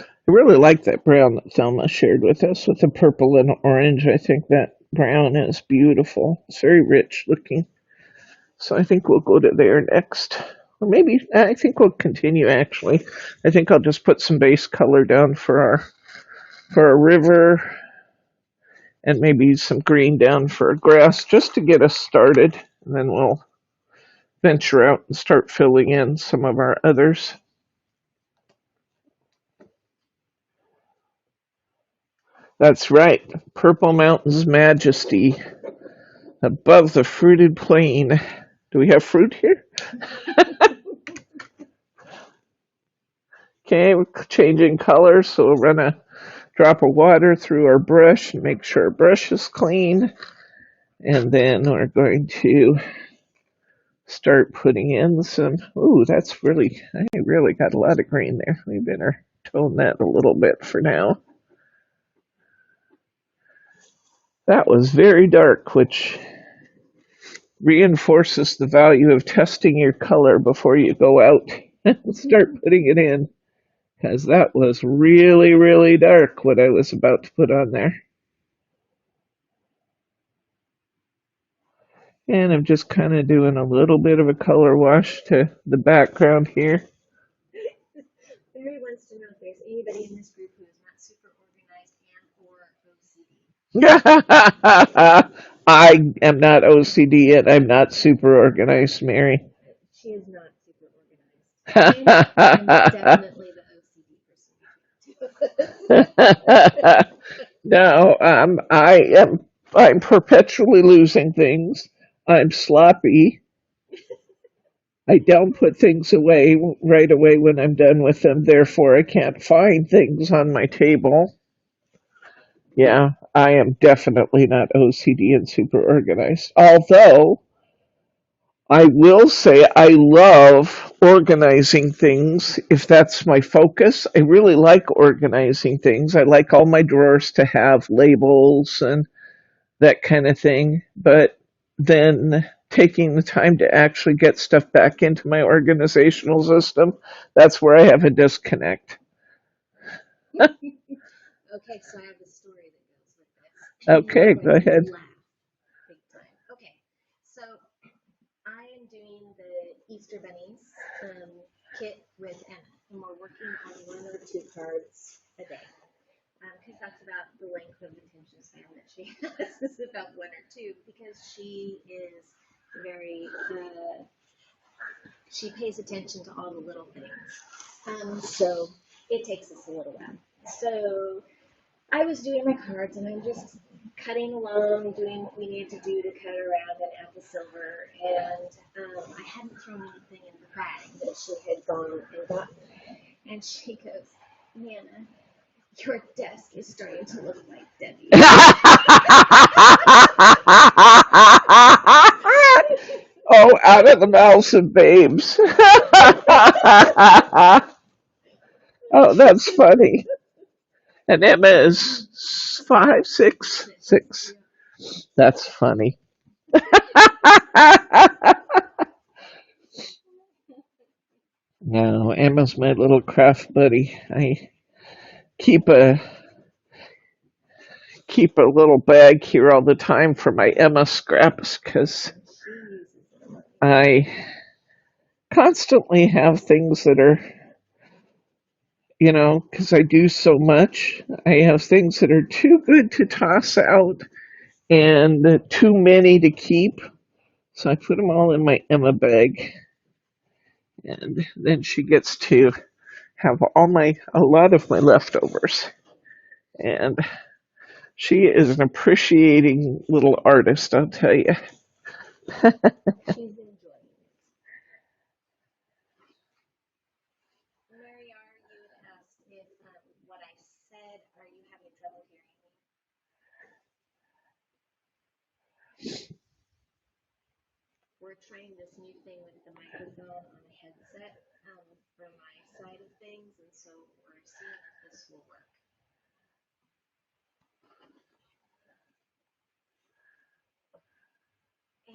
I really like that brown that Thelma shared with us with the purple and orange. I think that brown is beautiful. It's very rich looking. So I think we'll go to there next. Or maybe, I think we'll continue actually. I think I'll just put some base color down for a river and maybe some green down for a grass just to get us started. And then we'll venture out and start filling in some of our others. That's right, Purple Mountain's Majesty above the fruited plain. Do we have fruit here? Okay, we're changing colors, so we'll run a drop of water through our brush and make sure our brush is clean. And then we're going to start putting in some, ooh, I really got a lot of green there. We better tone that a little bit for now. That was very dark, which reinforces the value of testing your color before you go out and start putting it in. Because that was really, really dark what I was about to put on there. And I'm just kind of doing a little bit of a color wash to the background here. Barry wants to know if there's anybody in this group who is not super organized and or OCD. I am not OCD yet. I'm not super organized, Mary. She is not super organized. I'm definitely the OCD person. No, I'm perpetually losing things. I'm sloppy. I don't put things away right away when I'm done with them. Therefore, I can't find things on my table. Yeah, I am definitely not OCD and super organized. Although, I will say I love organizing things if that's my focus. I really like organizing things. I like all my drawers to have labels and that kind of thing. But then taking the time to actually get stuff back into my organizational system, that's where I have a disconnect. Okay, so I have a story that goes with this. Okay, go ahead. Laugh big time. Okay, so I am doing the Easter Bunnies kit with Emma, and we're working on 1 or 2 cards a day. Because that's about the length of attention span that she has, is about 1 or 2, because she is very, she pays attention to all the little things. So it takes us a little while. So I was doing my cards and I'm just cutting along, doing what we needed to do to cut around an apple silver. And I hadn't thrown anything in the bag that she had gone and gotten. And she goes, Nana, your desk is starting to look like Debbie. Oh, out of the mouths of babes. Oh, that's funny. And Emma is 5, 6, 6. That's funny. No, Emma's my little craft buddy. I keep a keep a little bag here all the time for my Emma scraps because I constantly have things that are, because I do so much, I have things that are too good to toss out and too many to keep. So I put them all in my Emma bag. And then she gets to have a lot of my leftovers. And She is an appreciating little artist, I'll tell you. She's enjoying it. Mary R., you had asked if what I said, are you having trouble hearing me? We're trying this new thing with the microphone on a headset from my side of things, and so we're seeing if this will work.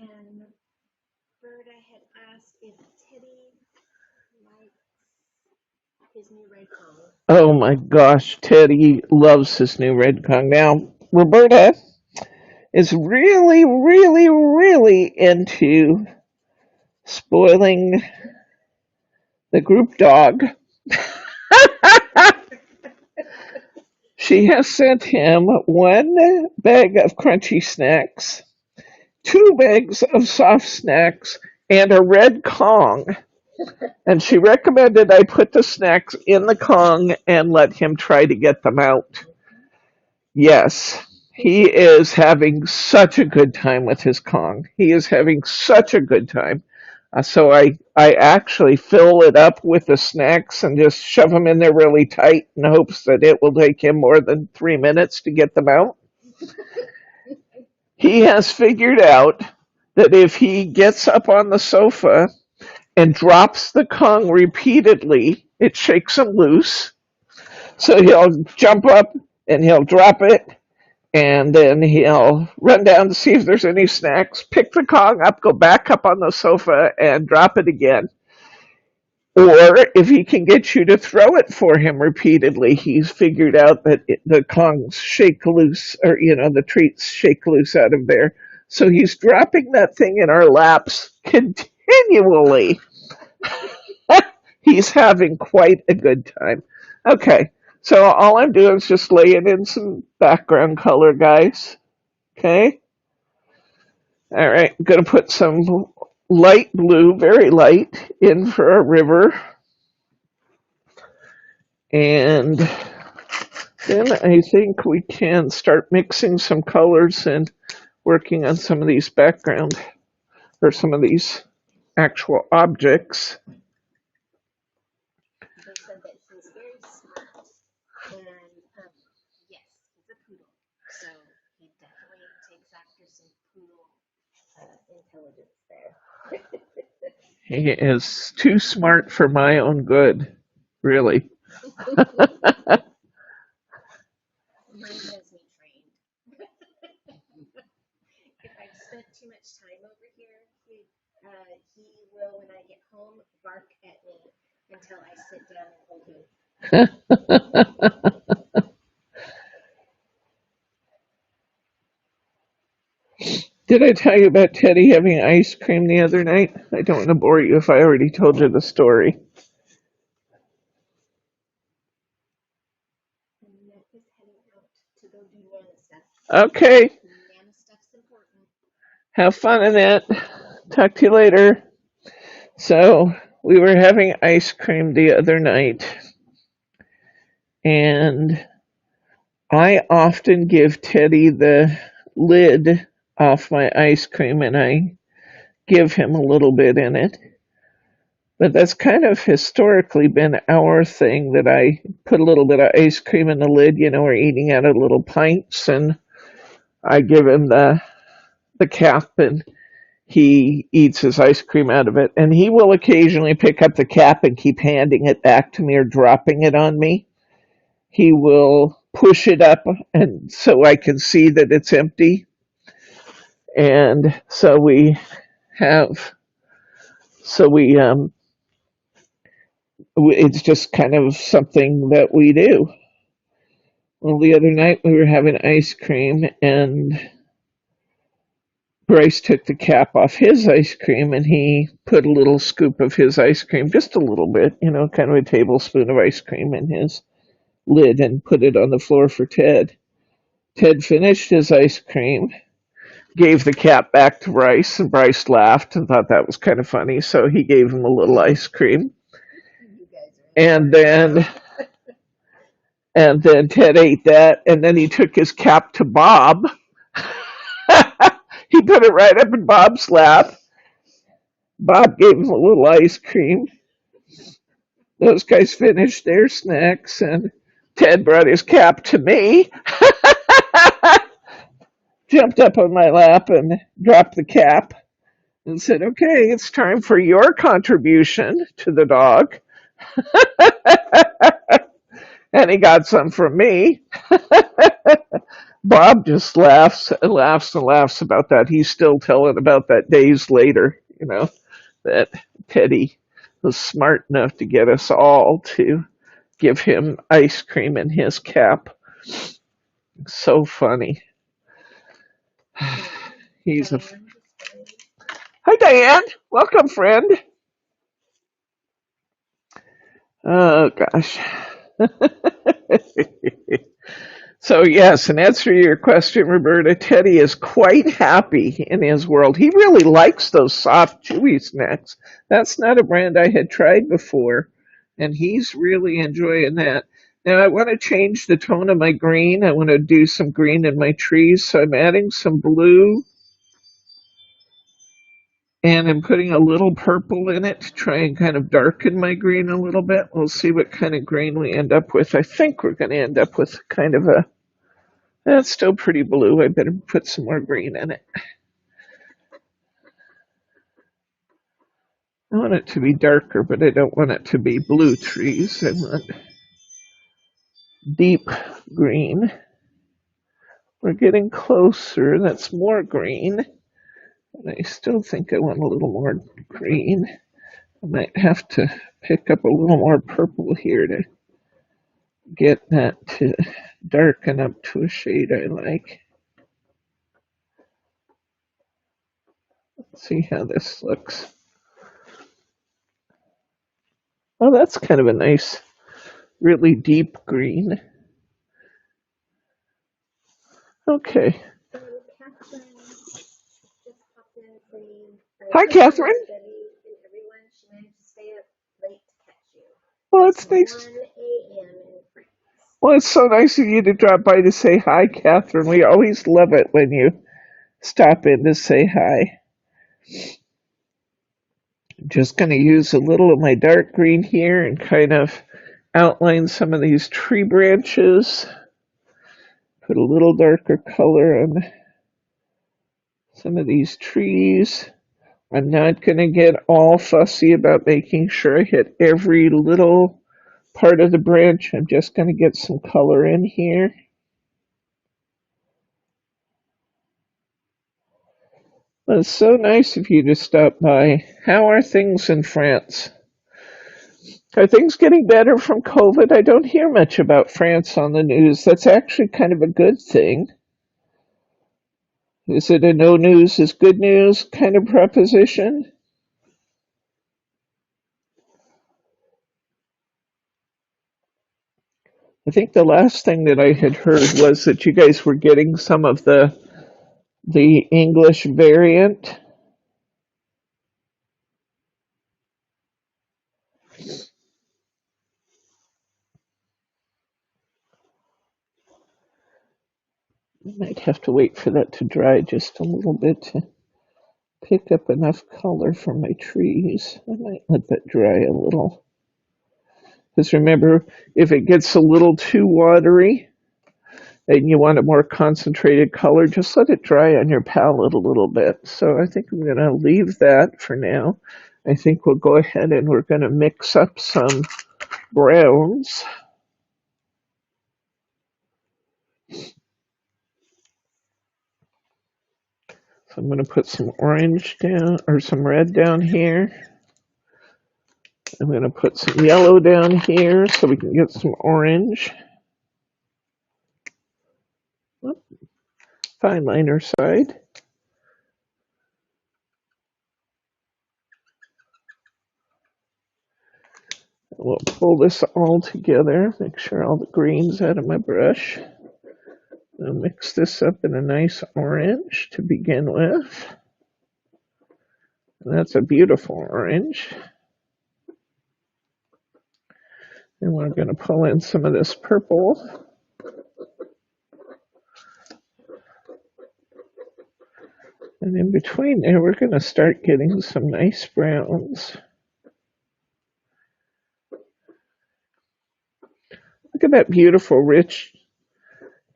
And Berta had asked if Teddy likes his new red Kong. Oh my gosh, Teddy loves his new red Kong. Now, Roberta is really, really, really into spoiling the group dog. She has sent him one bag of crunchy snacks, two bags of soft snacks, and a red Kong. And she recommended I put the snacks in the Kong and let him try to get them out. Yes, he is having such a good time with his Kong. He is having such a good time. So I actually fill it up with the snacks and just shove them in there really tight in hopes that it will take him more than 3 minutes to get them out. He has figured out that if he gets up on the sofa and drops the Kong repeatedly, it shakes him loose. So he'll jump up and he'll drop it, and then he'll run down to see if there's any snacks, pick the Kong up, go back up on the sofa, and drop it again. Or if he can get you to throw it for him repeatedly, he's figured out that the Kongs shake loose, or, the treats shake loose out of there. So he's dropping that thing in our laps continually. He's having quite a good time. Okay, so all I'm doing is just laying in some background color, guys. Okay? All right, I'm going to put some light blue, very light, in for a river. And then I think we can start mixing some colors and working on some of these background, or some of these actual objects. They said that he's very smart, and yes, he's a poodle, so he definitely takes after some poodle intelligence there. He is too smart for my own good, really. Mine has me trained. If I've spent too much time over here, he will, when I get home, bark at me until I sit down and hold him. Did I tell you about Teddy having ice cream the other night? I don't want to bore you if I already told you the story. And Ned is heading out to go do Nana stuff. Okay, Nana stuff's important. have fun in it. Talk to you later. So, we were having ice cream the other night, and I often give Teddy the lid off my ice cream and I give him a little bit in it. But that's kind of historically been our thing, that I put a little bit of ice cream in the lid. We're eating out of little pints, and I give him the cap, and he eats his ice cream out of it. And he will occasionally pick up the cap and keep handing it back to me or dropping it on me. He will push it up and so I can see that it's empty. And so have, it's just kind of something that we do. Well, the other night we were having ice cream, and Bryce took the cap off his ice cream and he put a little scoop of his ice cream, just a little bit, kind of a tablespoon of ice cream in his lid, and put it on the floor for Ted. Ted finished his ice cream, gave the cap back to Bryce, and Bryce laughed and thought that was kind of funny, so he gave him a little ice cream. And then And then Ted ate that, and then he took his cap to Bob. He put it right up in Bob's lap. Bob gave him a little ice cream. Those guys finished their snacks, and Ted brought his cap to me, jumped up on my lap, and dropped the cap, and said, "Okay, it's time for your contribution to the dog." And he got some from me. Bob just laughs and laughs and laughs about that. He's still telling about that days later, that Teddy was smart enough to get us all to give him ice cream in his cap. So funny. He's a Hi Diane, welcome friend. Oh gosh. So yes, in answer to your question, Roberta, Teddy is quite happy in his world. He really likes those soft, chewy snacks. That's not a brand I had tried before, and he's really enjoying that. Now I want to change the tone of my green. I want to do some green in my trees, so I'm adding some blue, and I'm putting a little purple in it to try and kind of darken my green a little bit. We'll see what kind of green we end up with. I think we're going to end up with kind of a That's still pretty blue. I better put some more green in it. I want it to be darker, but I don't want it to be blue trees. I want deep green. We're getting closer. That's more green. And I still think I want a little more green. I might have to pick up a little more purple here to get that to darken up to a shade I like. Let's see how this looks. Oh, that's kind of a nice, really deep green. Okay. Catherine just popped in saying, Hi, Catherine. Debbie and everyone, she managed to stay up late to catch you. Well, It's it's nice. 1 a.m. in France. Well, it's so nice of you to drop by to say hi, Catherine. We always love it when you stop in to say hi. I'm just going to use a little of my dark green here and kind of outline some of these tree branches. Put a little darker color on some of these trees. I'm not going to get all fussy about making sure I hit every little part of the branch. I'm just going to get some color in here. Well, it's so nice of you to stop by. How are things in France? Are things getting better from COVID? I don't hear much about France on the news. That's actually kind of a good thing. Is it a no news is good news kind of proposition? I think the last thing that I had heard was that you guys were getting some of the English variant. I might have to wait for that to dry just a little bit to pick up enough color for my trees. I might let that dry a little. Because remember, if it gets a little too watery and you want a more concentrated color, just let it dry on your palette a little bit. So I think I'm going to leave that for now. I think we'll go ahead and we're going to mix up some browns. So I'm going to put some orange down or some red down here. I'm going to put some yellow down here so we can get some orange. Fine liner side. We'll pull this all together, make sure all the green's out of my brush. I'll mix this up in a nice orange to begin with. And that's a beautiful orange. And we're going to pull in some of this purple. And in between there, we're going to start getting some nice browns. Look at that beautiful, rich,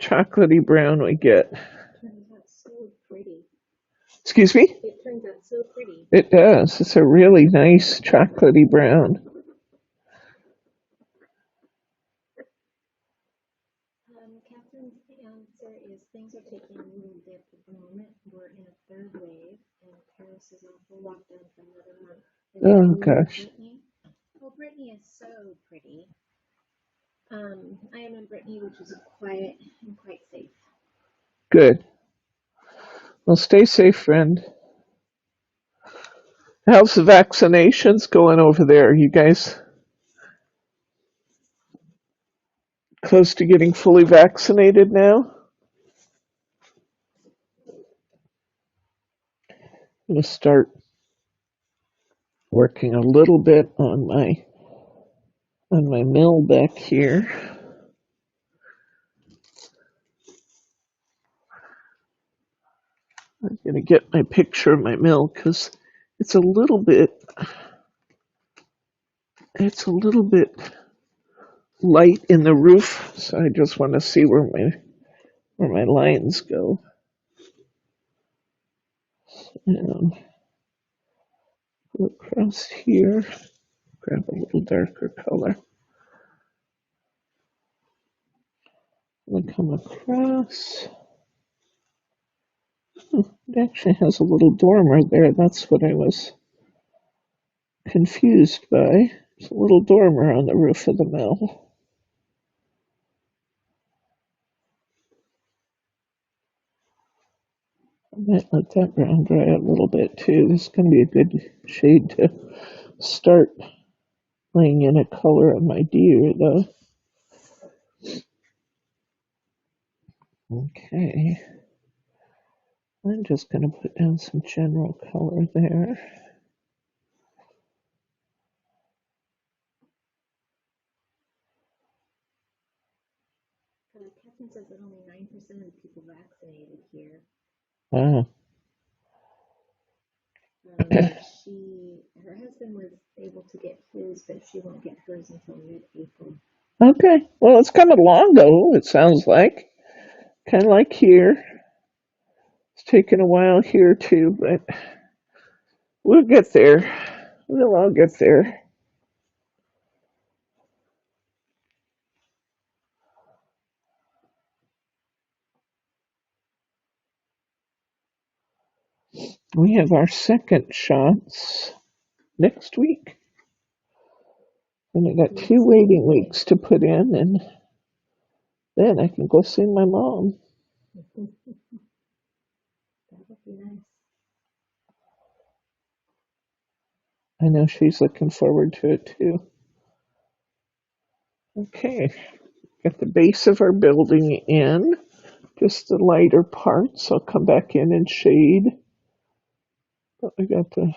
chocolatey brown we get. It turns out so pretty. Excuse me? It turns out so pretty. It does. It's a really nice chocolatey brown. Catherine's answer is things are taking a little dip at the moment. We're in a third wave, and Paris is on full lockdown for another month. Oh, gosh. Brittany? Well, Brittany is so pretty. I am in Brittany, which is quiet and quite safe. Good. Well, stay safe, friend. How's the vaccinations going over there? You guys close to getting fully vaccinated now? I'm going to start working a little bit on my mill back here. I'm going to get my picture of my mill because it's a little bit light in the roof, so I just want to see where my lines go. And go across here, grab a little darker color. And come across. It actually has a little dormer there. That's what I was confused by. There's a little dormer on the roof of the mill. I might let that brown dry a little bit too. This is going to be a good shade to start laying in a color on my deer, though. Okay. I'm just going to put down some general color there. Catherine says that only 9% of people vaccinated here. Wow. Her husband was able to get his, but she won't get hers until mid-April. Okay. Well, it's coming along, though, it sounds like. Kind of like here. It's taken a while here, too, but we'll get there. We'll all get there. We have our second shots next week. And I got 2 waiting weeks to put in, and then I can go see my mom. That would be nice. I know she's looking forward to it too. Okay, got the base of our building in, just the lighter parts. I'll come back in and shade. But we got the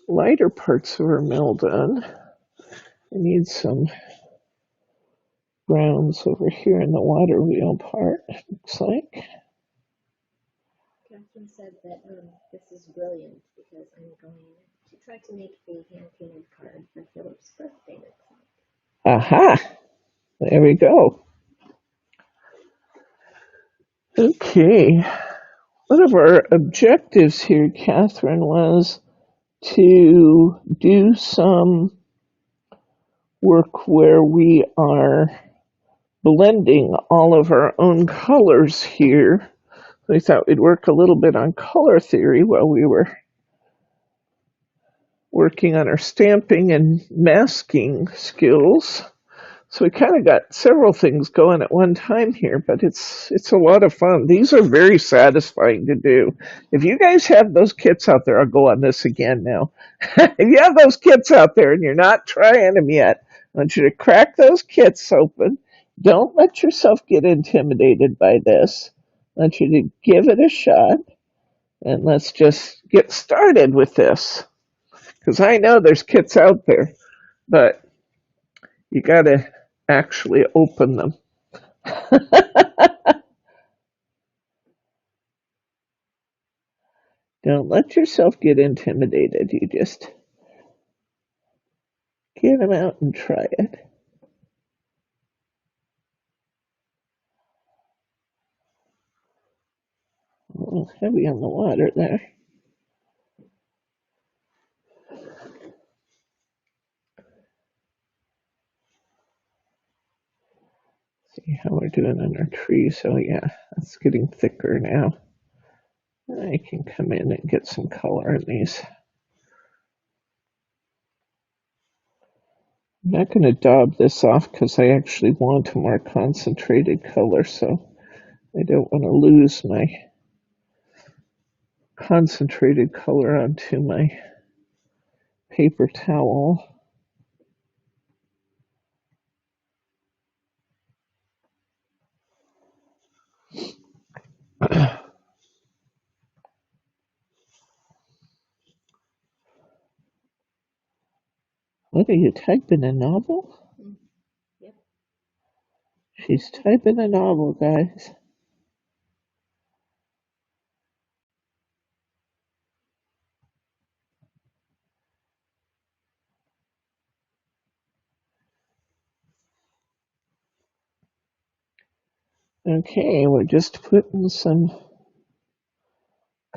lighter parts of our mill done. I need some browns over here in the water wheel part, looks like. Catherine said that this is brilliant because I'm going to try to make a hand-painted card for Philip's birthday next month. Aha! There we go. Okay. One of our objectives here, Catherine, was to do some work where we are blending all of our own colors here. We thought we'd work a little bit on color theory while we were working on our stamping and masking skills. So we kind of got several things going at one time here, but it's a lot of fun. These are very satisfying to do. If you guys have those kits out there, I'll go on this again now. If you have those kits out there and you're not trying them yet, I want you to crack those kits open. Don't let yourself get intimidated by this. I want you to give it a shot, and let's just get started with this. Because I know there's kits out there, but You gotta actually open them. Don't let yourself get intimidated. You just get them out and try it. A little heavy on the water there. See how we're doing on our tree. So yeah, it's getting thicker now. I can come in and get some color in these. I'm not going to daub this off because I actually want a more concentrated color, so I don't want to lose my concentrated color onto my paper towel. What are you typing, a novel? Yep. She's typing a novel, guys. Okay, we're just putting some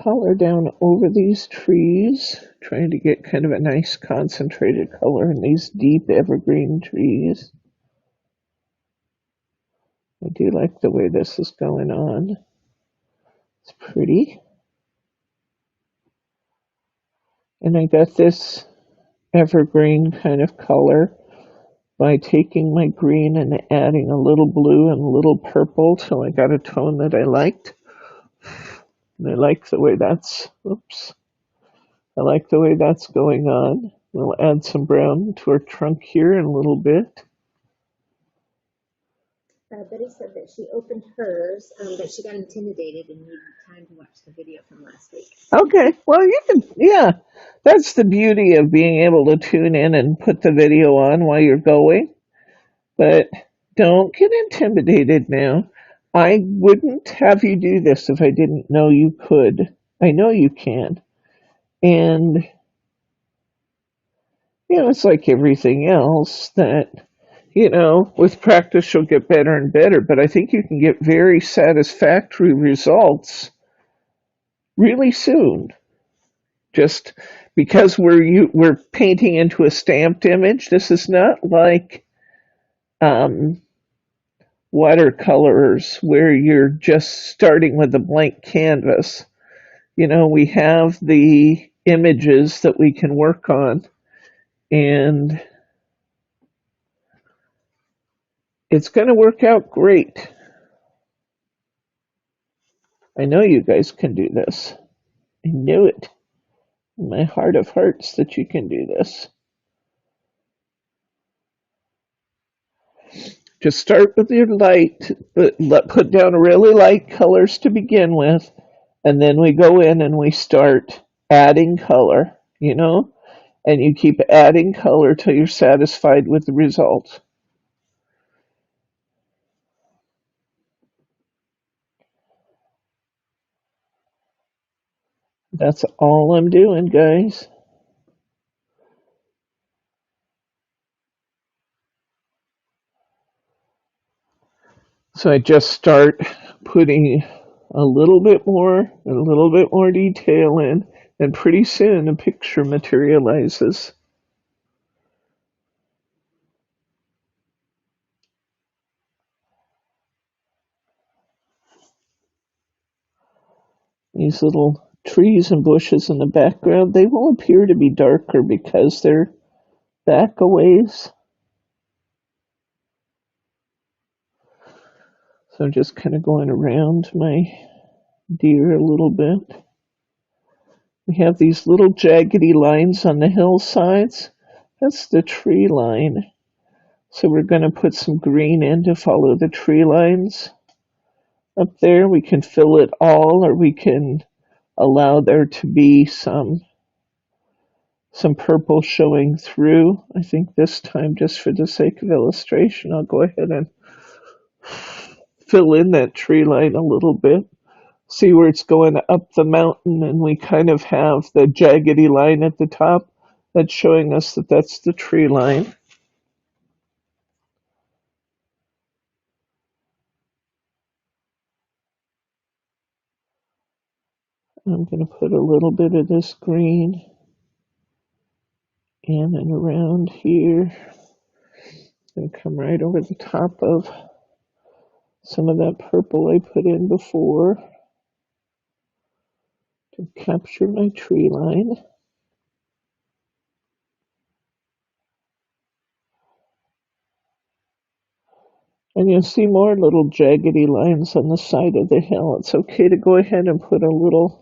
color down over these trees, trying to get kind of a nice concentrated color in these deep evergreen trees. I do like the way this is going on. It's pretty. And I got this evergreen kind of color by taking my green and adding a little blue and a little purple till I got a tone that I liked. And I like the way that's, oops, I like the way that's going on. We'll add some brown to our trunk here in a little bit. Betty said that she opened hers, but she got intimidated and needed time to watch the video from last week. Okay, well, you can, yeah, that's the beauty of being able to tune in and put the video on while you're going. But don't get intimidated now. I wouldn't have you do this if I didn't know you could. I know you can. And, it's like everything else that, with practice you'll get better and better. But I think you can get very satisfactory results really soon. Just because we're painting into a stamped image. This is not like watercolors where you're just starting with a blank canvas. We have the images that we can work on, and it's going to work out great. I know you guys can do this. I know it in my heart of hearts that you can do this. Just start with your light, but put down really light colors to begin with, and then we go in and we start adding color, and you keep adding color till you're satisfied with the result. That's all I'm doing, guys. So I just start putting a little bit more detail in, and pretty soon a picture materializes. These little trees and bushes in the background, they will appear to be darker because they're back a ways. So I'm just kind of going around my deer a little bit. We have these little jaggedy lines on the hillsides. That's the tree line. So we're going to put some green in to follow the tree lines. Up there we can fill it all, or we can allow there to be some some purple showing through. I think this time, just for the sake of illustration, I'll go ahead and fill in that tree line a little bit. See where it's going up the mountain, and we kind of have the jaggedy line at the top that's showing us that that's the tree line. I'm going to put a little bit of this green in and around here, and come right over the top of some of that purple I put in before to capture my tree line. And you'll see more little jaggedy lines on the side of the hill. It's okay to go ahead and put a little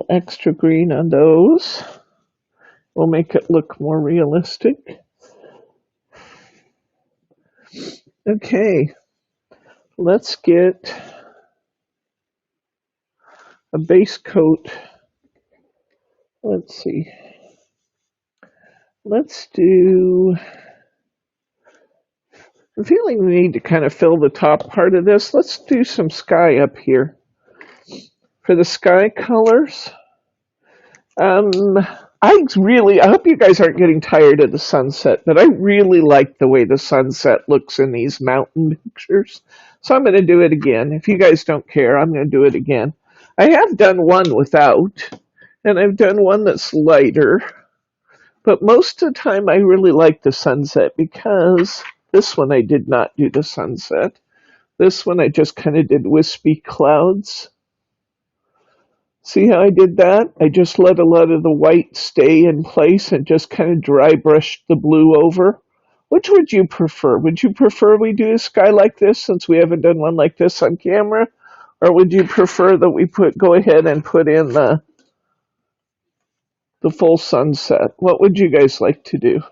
extra green on those. We'll make it look more realistic. Okay, let's get a base coat. Let's see. Let's do, I'm feeling we need to kind of fill the top part of this. Let's do some sky up here. For the sky colors, I hope you guys aren't getting tired of the sunset, but I really like the way the sunset looks in these mountain pictures. So I'm going to do it again. If you guys don't care, I'm going to do it again. I have done one without, and I've done one that's lighter. But most of the time I really like the sunset, because this one I did not do the sunset. This one I just kind of did wispy clouds. See how I did that? I just let a lot of the white stay in place and just kind of dry brushed the blue over. Which would you prefer? Would you prefer we do a sky like this, since we haven't done one like this on camera? Or would you prefer that we go ahead and put in the full sunset? What would you guys like to do?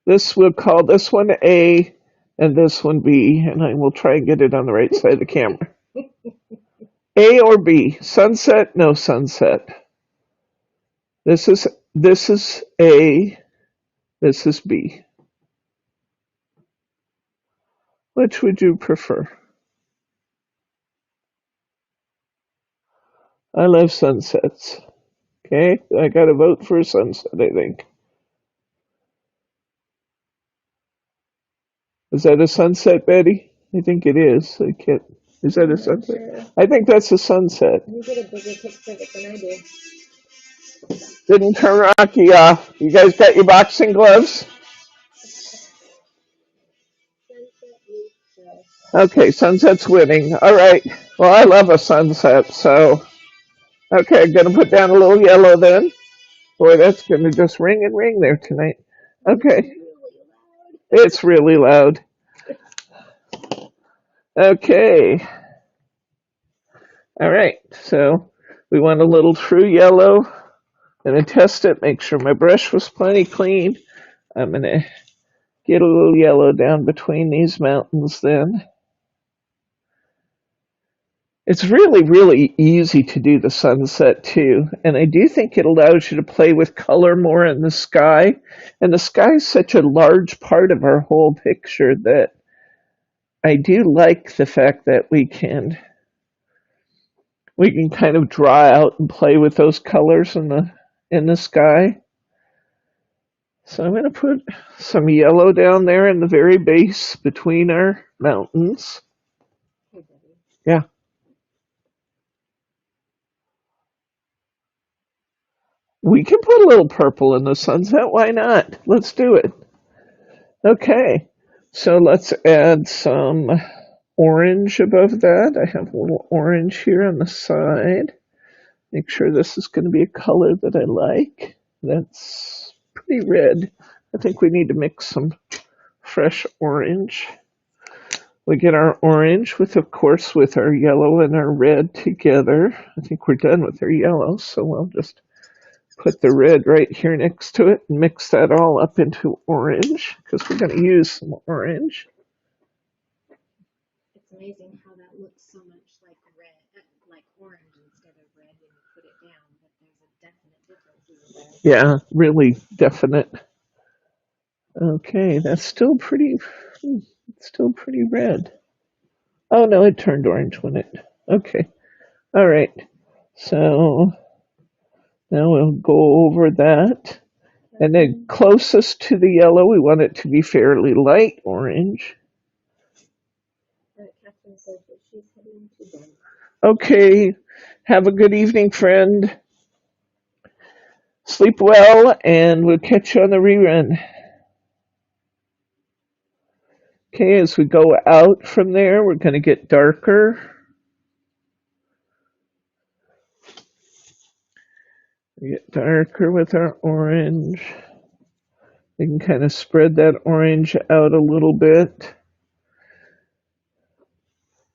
We'll call this one A and this one B, and I will try and get it on the right side of the camera. A or B? Sunset, no sunset. This is A, this is B. Which would you prefer? I love sunsets. Okay, I gotta vote for a sunset, I think. Is that a sunset, Betty? I think it is. I can't. Is that a sunset? Sure. I think that's a sunset. You get a bigger picture of it than I do. Didn't turn Rocky off. You guys got your boxing gloves? Okay, sunset's winning. All right. Well, I love a sunset, so okay, I'm gonna put down a little yellow then. Boy, that's gonna just ring and ring there tonight. Okay. It's really loud. Okay. All right. So we want a little true yellow. I'm gonna test it, make sure my brush was plenty clean. I'm gonna get a little yellow down between these mountains then. It's really, really easy to do the sunset too, and I do think it allows you to play with color more in the sky. And the sky is such a large part of our whole picture that I do like the fact that we can kind of draw out and play with those colors in the sky. So I'm going to put some yellow down there in the very base between our mountains. Yeah. We can put a little purple in the sunset. Why not? Let's do it. Okay. So let's add some orange above that. I have a little orange here on the side. Make sure this is going to be a color that I like. That's pretty red. I think we need to mix some fresh orange. We get our orange with, of course, with our yellow and our red together. I think we're done with our yellow, so we'll just put the red right here next to it and mix that all up into orange, because we're going to use some orange. It's amazing how that looks so much like red, like orange instead of red when you put it down, but there's a Yeah, really definite. Okay, that's still pretty red. Oh no, it turned orange when it, okay. All right. So now we'll go over that. And then closest to the yellow, we want it to be fairly light orange. Catherine says that she's heading to bed. Okay, have a good evening, friend. Sleep well, and we'll catch you on the rerun. Okay, as we go out from there, we're going to get darker. We get darker with our orange. We can kind of spread that orange out a little bit.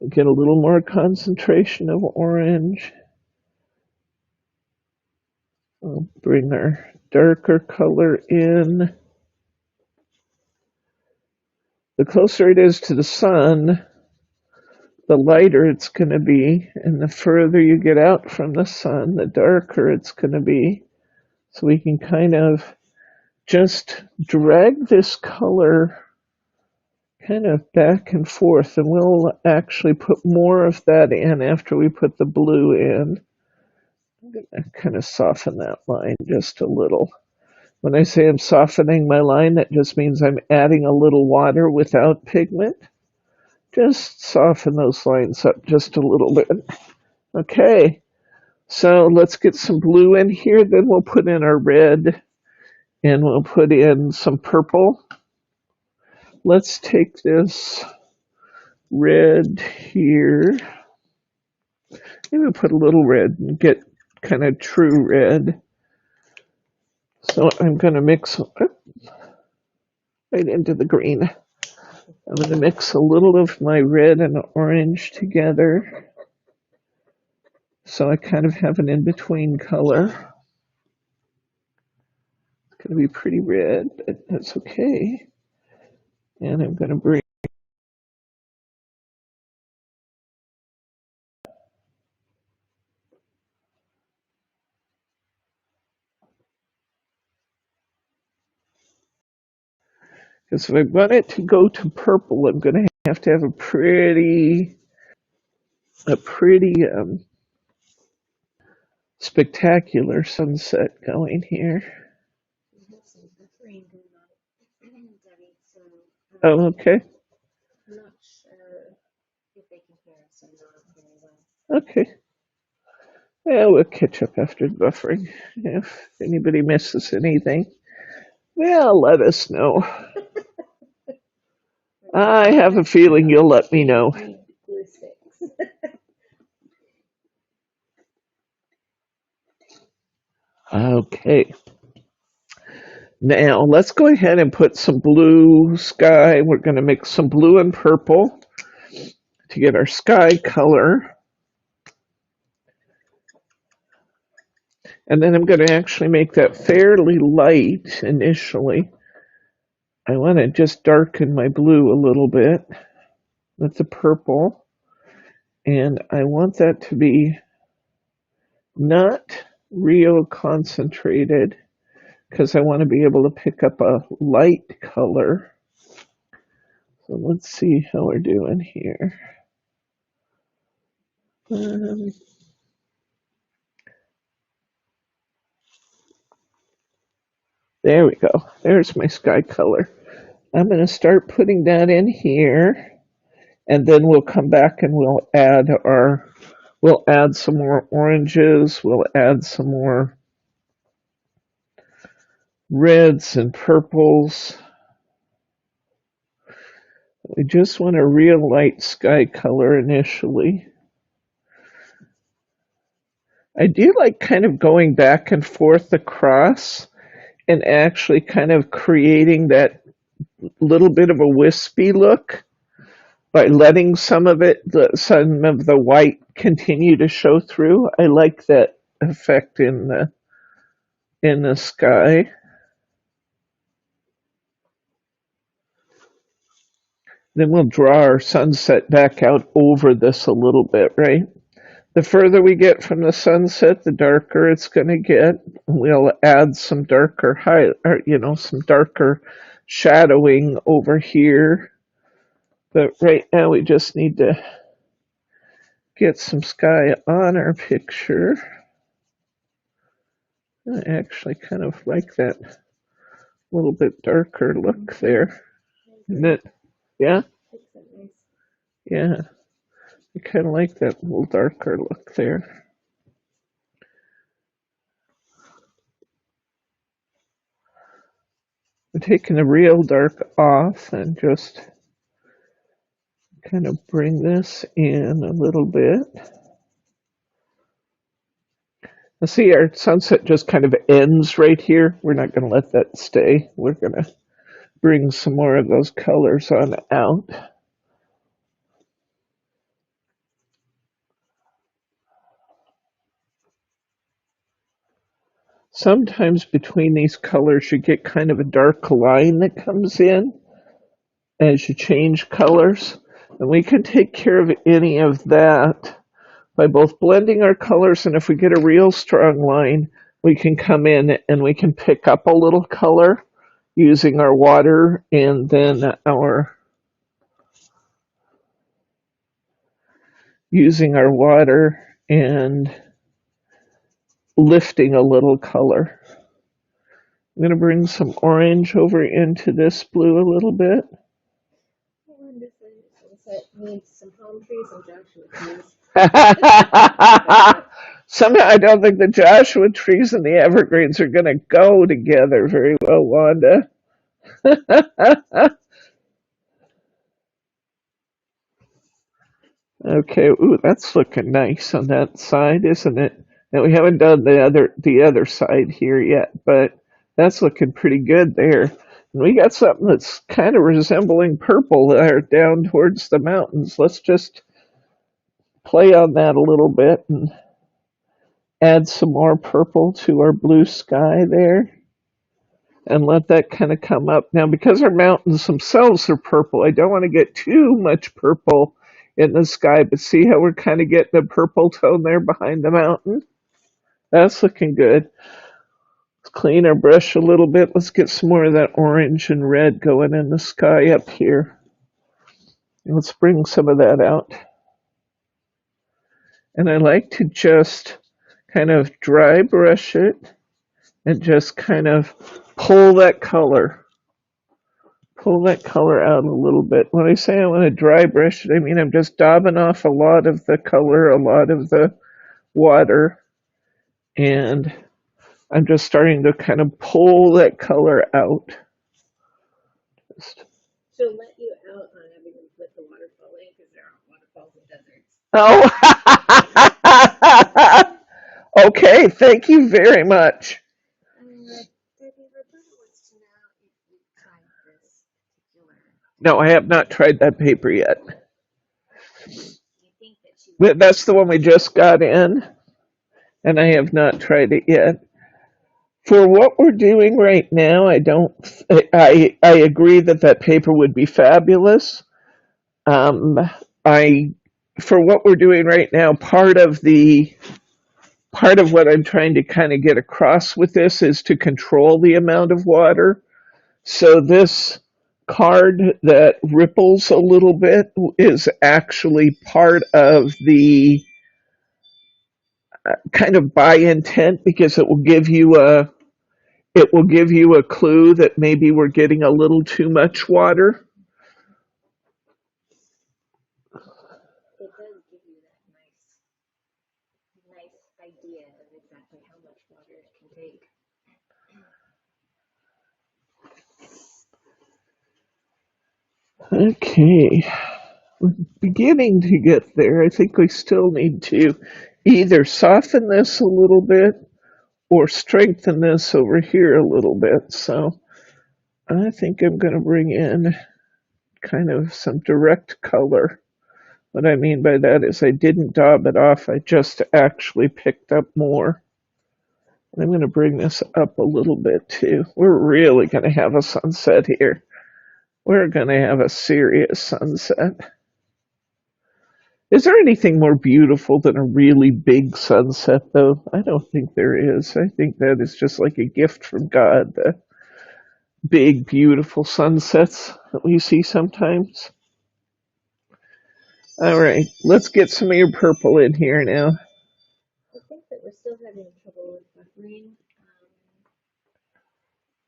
Get a little more concentration of orange. We'll bring our darker color in. The closer it is to the sun, the lighter it's going to be, and the further you get out from the sun, the darker it's going to be. So we can kind of just drag this color kind of back and forth, and we'll actually put more of that in after we put the blue in. I'm going to kind of soften that line just a little. When I say I'm softening my line, that just means I'm adding a little water without pigment. Just soften those lines up just a little bit. Okay, so let's get some blue in here, then we'll put in our red, and we'll put in some purple. Let's take this red here. Maybe we'll put a little red and get kind of true red. So I'm going to mix right into the green. I'm going to mix a little of my red and orange together. So I kind of have an in-between color. It's going to be pretty red, but that's okay. And I'm going to bring because if I want it to go to purple, I'm going to have a pretty spectacular sunset going here. We have some buffering going on, Debbie, so Oh, okay. I'm not sure if they can hear us or not very well. Okay. Yeah, we'll catch up after the buffering. If anybody misses anything, well, let us know. I have a feeling you'll let me know. Glue sticks. Okay. Now let's go ahead and put some blue sky. We're going to mix some blue and purple to get our sky color. And then I'm going to actually make that fairly light initially. I want to just darken my blue a little bit with the purple. And I want that to be not real concentrated because I want to be able to pick up a light color. So let's see how we're doing here. There we go. There's my sky color. I'm going to start putting that in here, and then we'll come back and we'll add some more oranges, we'll add some more reds and purples. We just want a real light sky color initially. I do like kind of going back and forth across and actually kind of creating that little bit of a wispy look by letting some of the white continue to show through. I like that effect in the sky. Then we'll draw our sunset back out over this a little bit, right? The further we get from the sunset, the darker it's going to get. We'll add some darker some darker shadowing over here. But right now we just need to get some sky on our picture. I actually kind of like that little bit darker look there. Isn't it? Yeah? Yeah. I kind of like that little darker look there. I'm taking the real dark off and just kind of bring this in a little bit. Now see, our sunset just kind of ends right here. We're not going to let that stay. We're going to bring some more of those colors on out. Sometimes between these colors you get kind of a dark line that comes in as you change colors. And we can take care of any of that by both blending our colors, and if we get a real strong line, we can come in and we can pick up a little color using our water and then using our water and lifting a little color. I'm going to bring some orange over into this blue a little bit. Needs some palm trees and Joshua trees. Somehow I don't think the Joshua trees and the evergreens are going to go together very well, Wanda. Okay, ooh, that's looking nice on that side, isn't it? Now we haven't done the other side here yet, but that's looking pretty good there. And we got something that's kind of resembling purple there down towards the mountains. Let's just play on that a little bit and add some more purple to our blue sky there and let that kind of come up. Now, because our mountains themselves are purple, I don't want to get too much purple in the sky, but see how we're kind of getting a purple tone there behind the mountain? That's looking good. Let's clean our brush a little bit. Let's get some more of that orange and red going in the sky up here. Let's bring some of that out. And I like to just kind of dry brush it and just kind of pull that color out a little bit. When I say I want to dry brush it, I mean I'm just daubing off a lot of the color, a lot of the water, and I'm just starting to kind of pull that color out. She'll let you out on having to put the waterfall in because there aren't waterfalls in deserts. Oh, okay, thank you very much. No, I have not tried that paper yet. That's the one we just got in, and I have not tried it yet. For what we're doing right now, I agree that that paper would be fabulous. I for what we're doing right now, part of what I'm trying to kind of get across with this is to control the amount of water. So this card that ripples a little bit is actually part of the kind of by intent, because it will give you a clue that maybe we're getting a little too much water. It does give you that nice idea of exactly how much water it can take. Okay, we're beginning to get there. I think we still need to either soften this a little bit or strengthen this over here a little bit. So I think I'm going to bring in kind of some direct color. What I mean by that is I didn't daub it off, I just actually picked up more. And I'm going to bring this up a little bit too. We're really going to have a sunset here. We're going to have a serious sunset. Is there anything more beautiful than a really big sunset, though? I don't think there is. I think that is just like a gift from God, the big, beautiful sunsets that we see sometimes. All right, let's get some of your purple in here now. I think that we're still having trouble with buffering.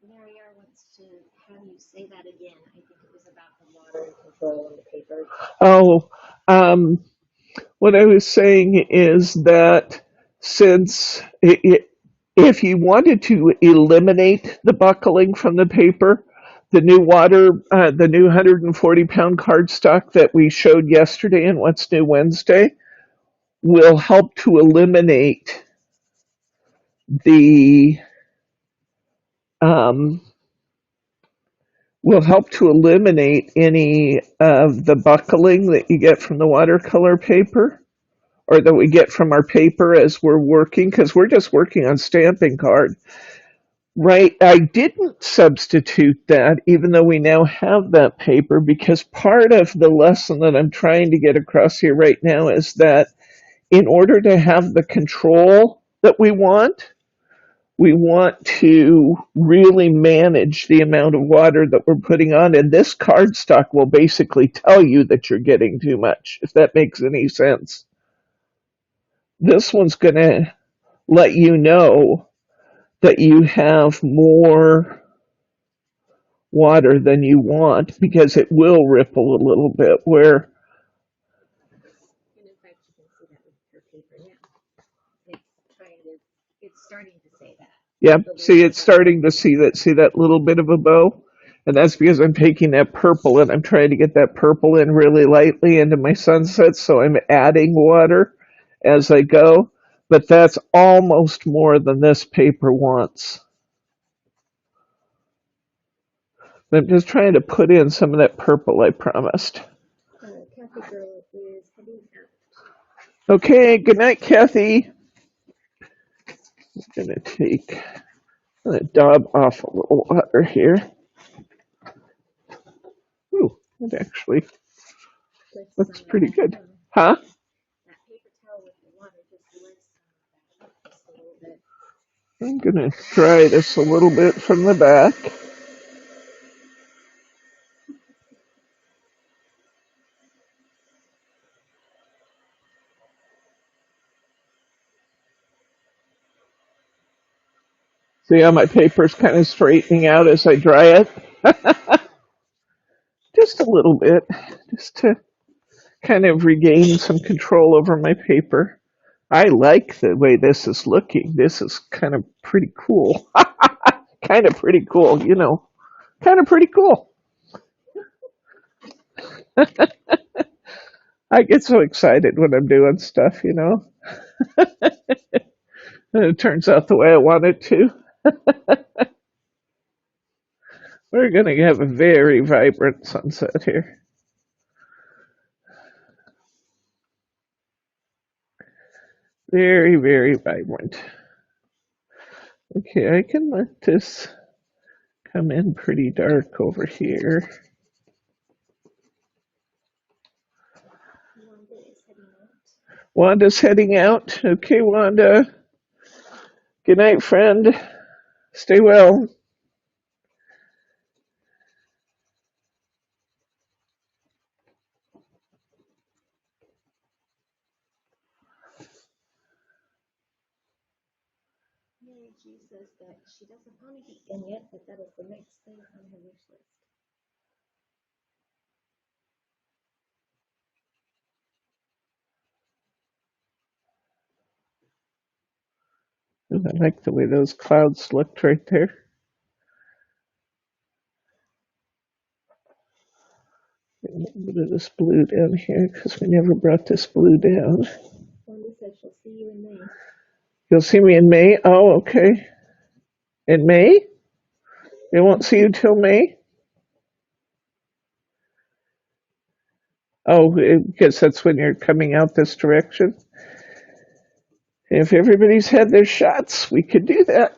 Mariar wants to have you say that again. I think it was about the water control on the paper. Oh, um, what I was saying is that since if you wanted to eliminate the buckling from the paper, the new 140-pound cardstock that we showed yesterday in What's New Wednesday will help to eliminate the um, any of the buckling that you get from the watercolor paper or that we get from our paper as we're working, because we're just working on stamping card. Right, I didn't substitute that, even though we now have that paper, because part of the lesson that I'm trying to get across here right now is that in order to have the control that we want to really manage the amount of water that we're putting on, and this cardstock will basically tell you that you're getting too much, if that makes any sense. This one's going to let you know that you have more water than you want because it will ripple a little bit where And in fact, you can see that with her paper now. It's starting to say that. yeah, see it's starting to see that little bit of a bow, and that's because I'm taking that purple and I'm trying to get that purple in really lightly into my sunset, so I'm adding water as I go, but that's almost more than this paper wants. I'm just trying to put in some of that purple I promised. Kathy girl is heading out. Okay, good night, Kathy. I'm gonna dab off a little water here. Ooh, that actually looks pretty good. Huh? That paper towel with the water just lifts that up just a little bit. I'm gonna dry this a little bit from the back. See how my paper's kind of straightening out as I dry it? Just a little bit, just to kind of regain some control over my paper. I like the way this is looking. This is kind of pretty cool. Kind of pretty cool, you know. Kind of pretty cool. I get so excited when I'm doing stuff, you know. And it turns out the way I want it to. We're going to have a very vibrant sunset here. Very, very vibrant. Okay, I can let this come in pretty dark over here. Wanda's heading out. Okay, Wanda. Good night, friend. Stay well. Mary G says that she doesn't want to eat in yet, but that is the next thing on her wish list. Ooh, I like the way those clouds looked right there. A little bit of this blue down here because we never brought this blue down. Wanda says she'll see you in May. You'll see me in May? Oh, okay. In May? They won't see you till May? Oh, because that's when you're coming out this direction. If everybody's had their shots, we could do that.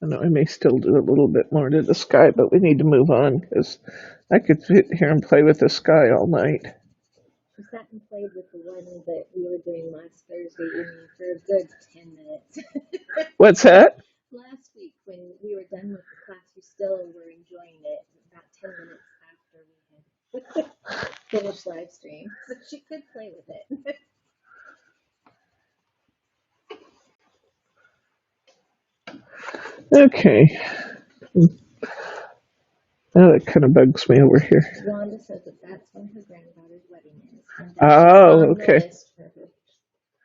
I know I may still do a little bit more to the sky, but we need to move on because I could sit here and play with the sky all night. She sat and played with the one that we were doing last Thursday evening for a good 10 minutes. What's that? Last week, when we were done with the class, we still were enjoying it about 10 minutes after we had finished live stream. So she could play with it. Okay. Now that kind of bugs me over here. Wanda says that that's when her granddaughter's wedding is, and that Oh, on the okay. list for her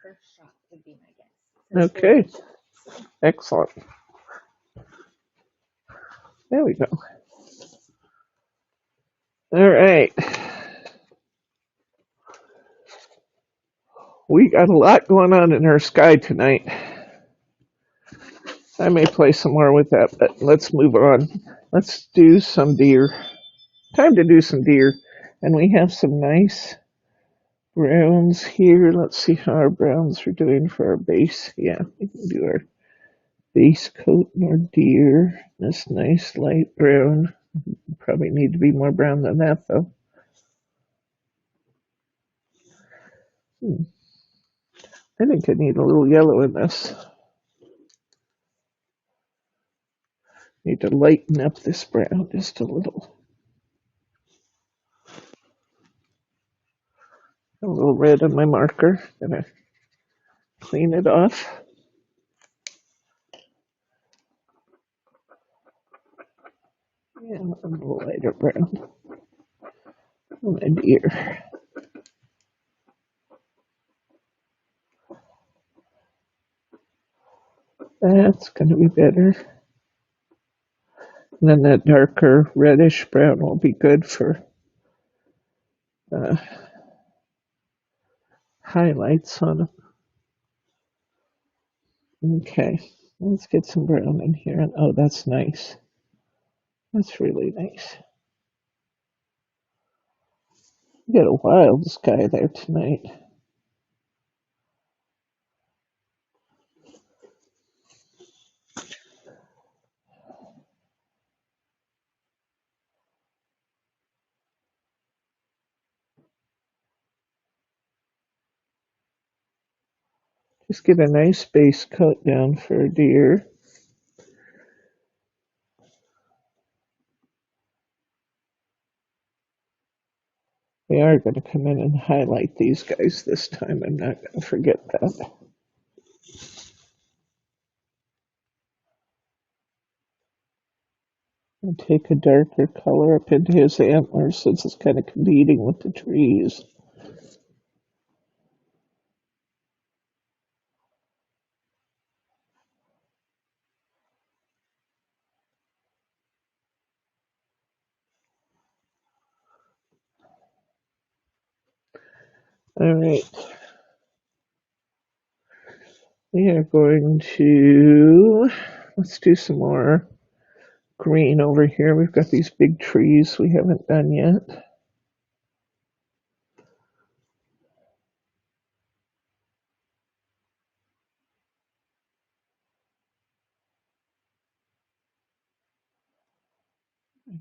first shot would be my guess. Okay. So. Excellent. There we go. All right. We got a lot going on in our sky tonight. I may play some more with that, but let's move on. Let's do some deer. Time to do some deer. And we have some nice browns here. Let's see how our browns are doing for our base. Yeah, we can do our base coat and our deer. This nice light brown. Probably need to be more brown than that though. I think I need a little yellow in this. Need to lighten up this brown just a little. A little red on my marker. Gonna clean it off. And a little lighter brown. Oh my dear. That's gonna be better. And then that darker reddish brown will be good for highlights on them. Okay, let's get some brown in here. And oh, that's nice. That's really nice. We got a wild sky there tonight. Just get a nice base coat down for a deer. We are going to come in and highlight these guys this time. I'm not going to forget that. And take a darker color up into his antlers since it's kind of competing with the trees. All right. We are going to, let's do some more green over here. We've got these big trees we haven't done yet.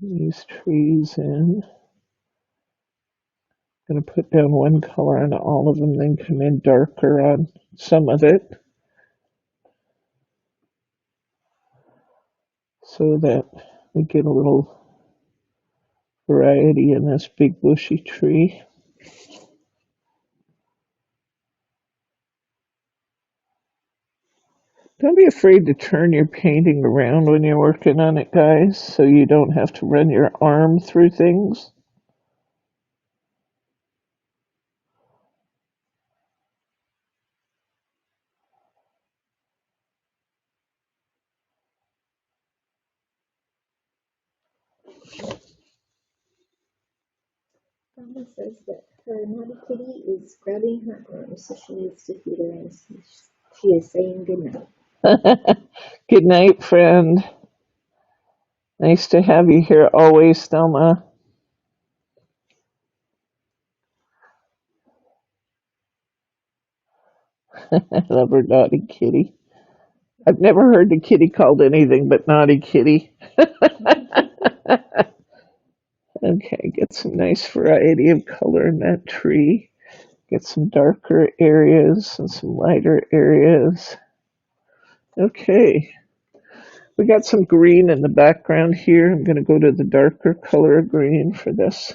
These trees in. Going to put down one color on all of them, then come in darker on some of it so that we get a little variety in this big bushy tree. Don't be afraid to turn your painting around when you're working on it, guys, so you don't have to run your arm through things. Mama says that her naughty kitty is grabbing her arm, so she needs to feed her, and she is saying goodnight. Good night, friend. Nice to have you here always, Thelma. I love her naughty kitty. I've never heard the kitty called anything but Naughty Kitty. Okay, get some nice variety of color in that tree. Get some darker areas and some lighter areas. Okay, we got some green in the background here. I'm going to go to the darker color of green for this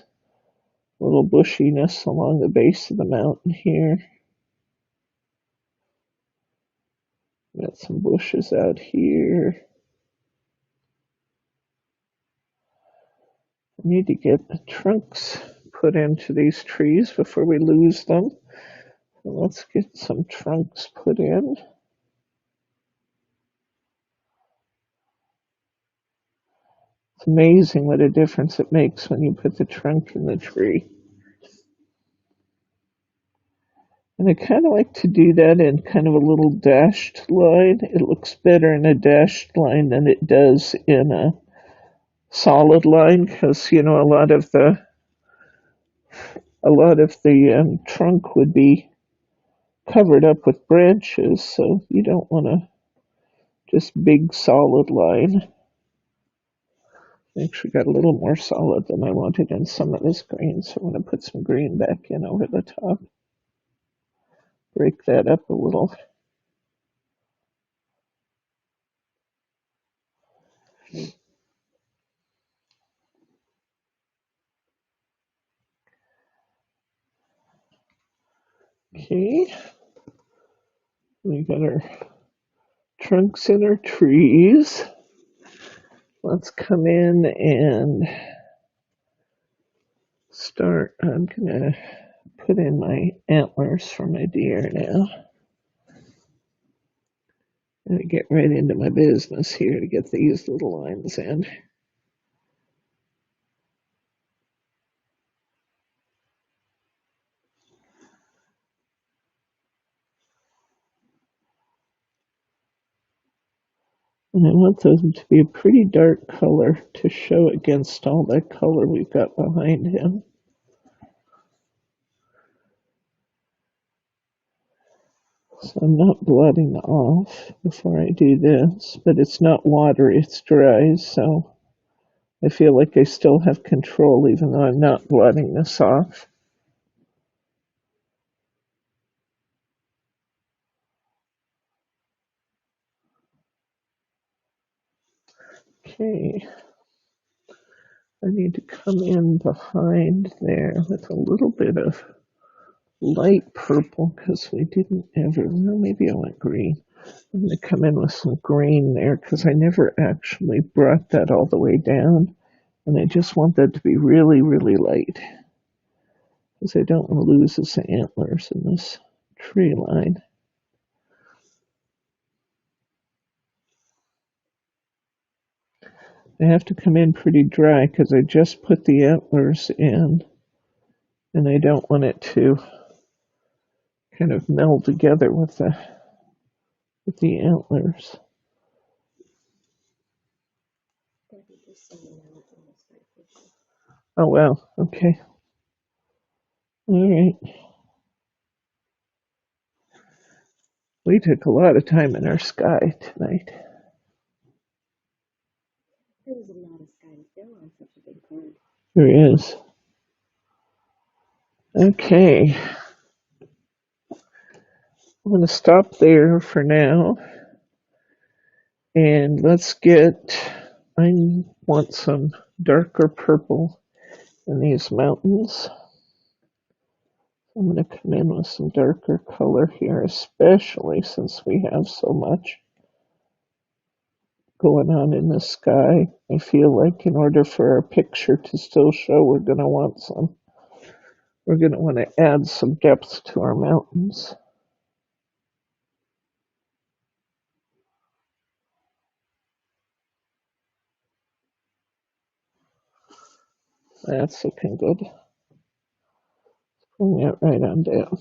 little bushiness along the base of the mountain here. Got some bushes out here. I need to get the trunks put into these trees before we lose them. So let's get some trunks put in. It's amazing what a difference it makes when you put the trunk in the tree. And I kind of like to do that in kind of a little dashed line. It looks better in a dashed line than it does in a solid line because, you know, a lot of the trunk would be covered up with branches, so you don't want to just big solid line. Actually got a little more solid than I wanted in some of this green, so I'm going to put some green back in over the top. Break that up a little. Okay, we got our trunks in our trees. Let's come in and start. I'm going to put in my antlers for my deer now. I'm going to get right into my business here to get these little lines in. And I want them to be a pretty dark color to show against all that color we've got behind him. So I'm not blotting off before I do this, but it's not watery, it's dry, so I feel like I still have control even though I'm not blotting this off. Okay, I need to come in behind there with a little bit of light purple because we didn't ever, well, maybe I went green. I'm going to come in with some green there because I never actually brought that all the way down. And I just want that to be really, really light because I don't want to lose his antlers in this tree line. I have to come in pretty dry because I just put the antlers in and I don't want it to kind of meld together with the antlers. Oh well, okay. All right. We took a lot of time in our sky tonight. There's a lot of sky to fill on such a big card. There is. Okay. I'm going to stop there for now. And I want some darker purple in these mountains. I'm going to come in with some darker color here, especially since we have so much going on in the sky. I feel like in order for our picture to still show, we're going to want to add some depth to our mountains. That's looking good. Bring that right on down.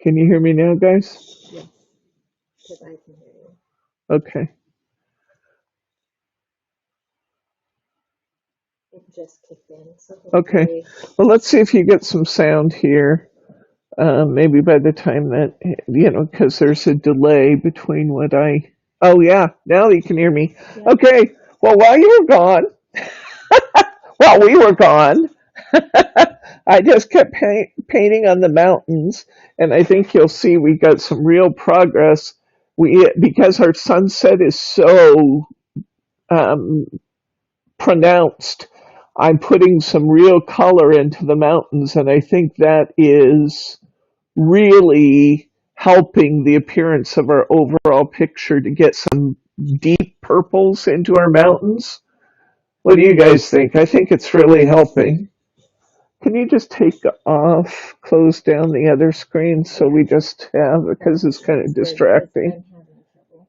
Can you hear me now, guys? Yes, because I can hear you. Okay. It just kicked in, so Okay. hopefully. Well, let's see if you get some sound here. Maybe by the time that, because there's a delay between what I. Oh, yeah. Now you can hear me. Yeah. Okay. Well, while you were gone, while we were gone, I just kept painting on the mountains, and I think you'll see we got some real progress. Because our sunset is so um, pronounced, I'm putting some real color into the mountains, and I think that is really helping the appearance of our overall picture to get some deep purples into our mountains. What do you guys think? I think it's really helping. Can you just take off, close down the other screen so we just have, because it's kind of That's good, because distracting. I'm having trouble.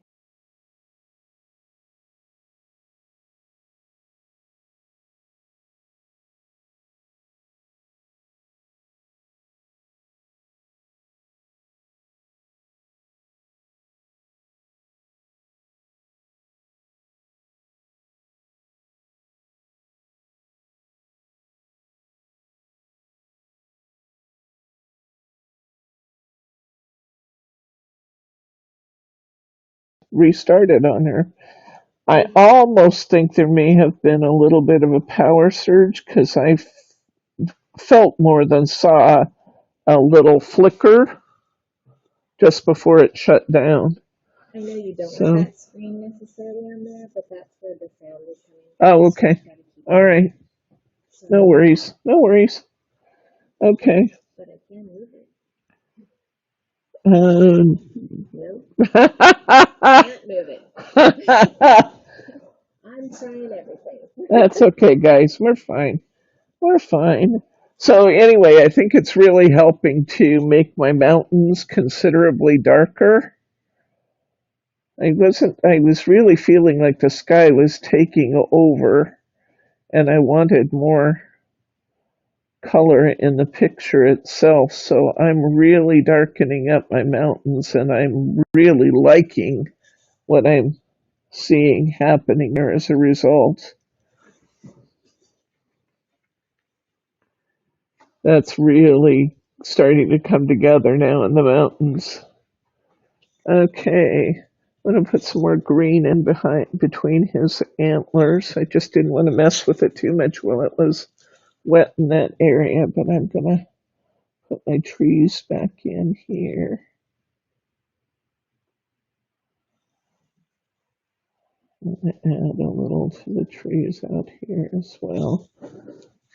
Restarted on her. I Mhm. almost think there may have been a little bit of a power surge because I felt more than saw a little flicker just before it shut down. I know you don't want So, that screen necessarily on there, but that's where the sound is coming from, oh, so okay. I've got to keep All it on. right. No Sorry, worries. No worries. Okay. but I can move it. Um, Nope, can't move it. I'm trying everything. that's okay, guys. We're fine. We're fine. So anyway, I think it's really helping to make my mountains considerably darker. I was really feeling like the sky was taking over and I wanted more color in the picture itself. So I'm really darkening up my mountains and I'm really liking what I'm seeing happening there as a result. That's really starting to come together now in the mountains. Okay. I'm gonna put some more green in behind between his antlers. I just didn't want to mess with it too much while it was wet in that area, but I'm gonna put my trees back in here. I'm gonna add a little to the trees out here as well.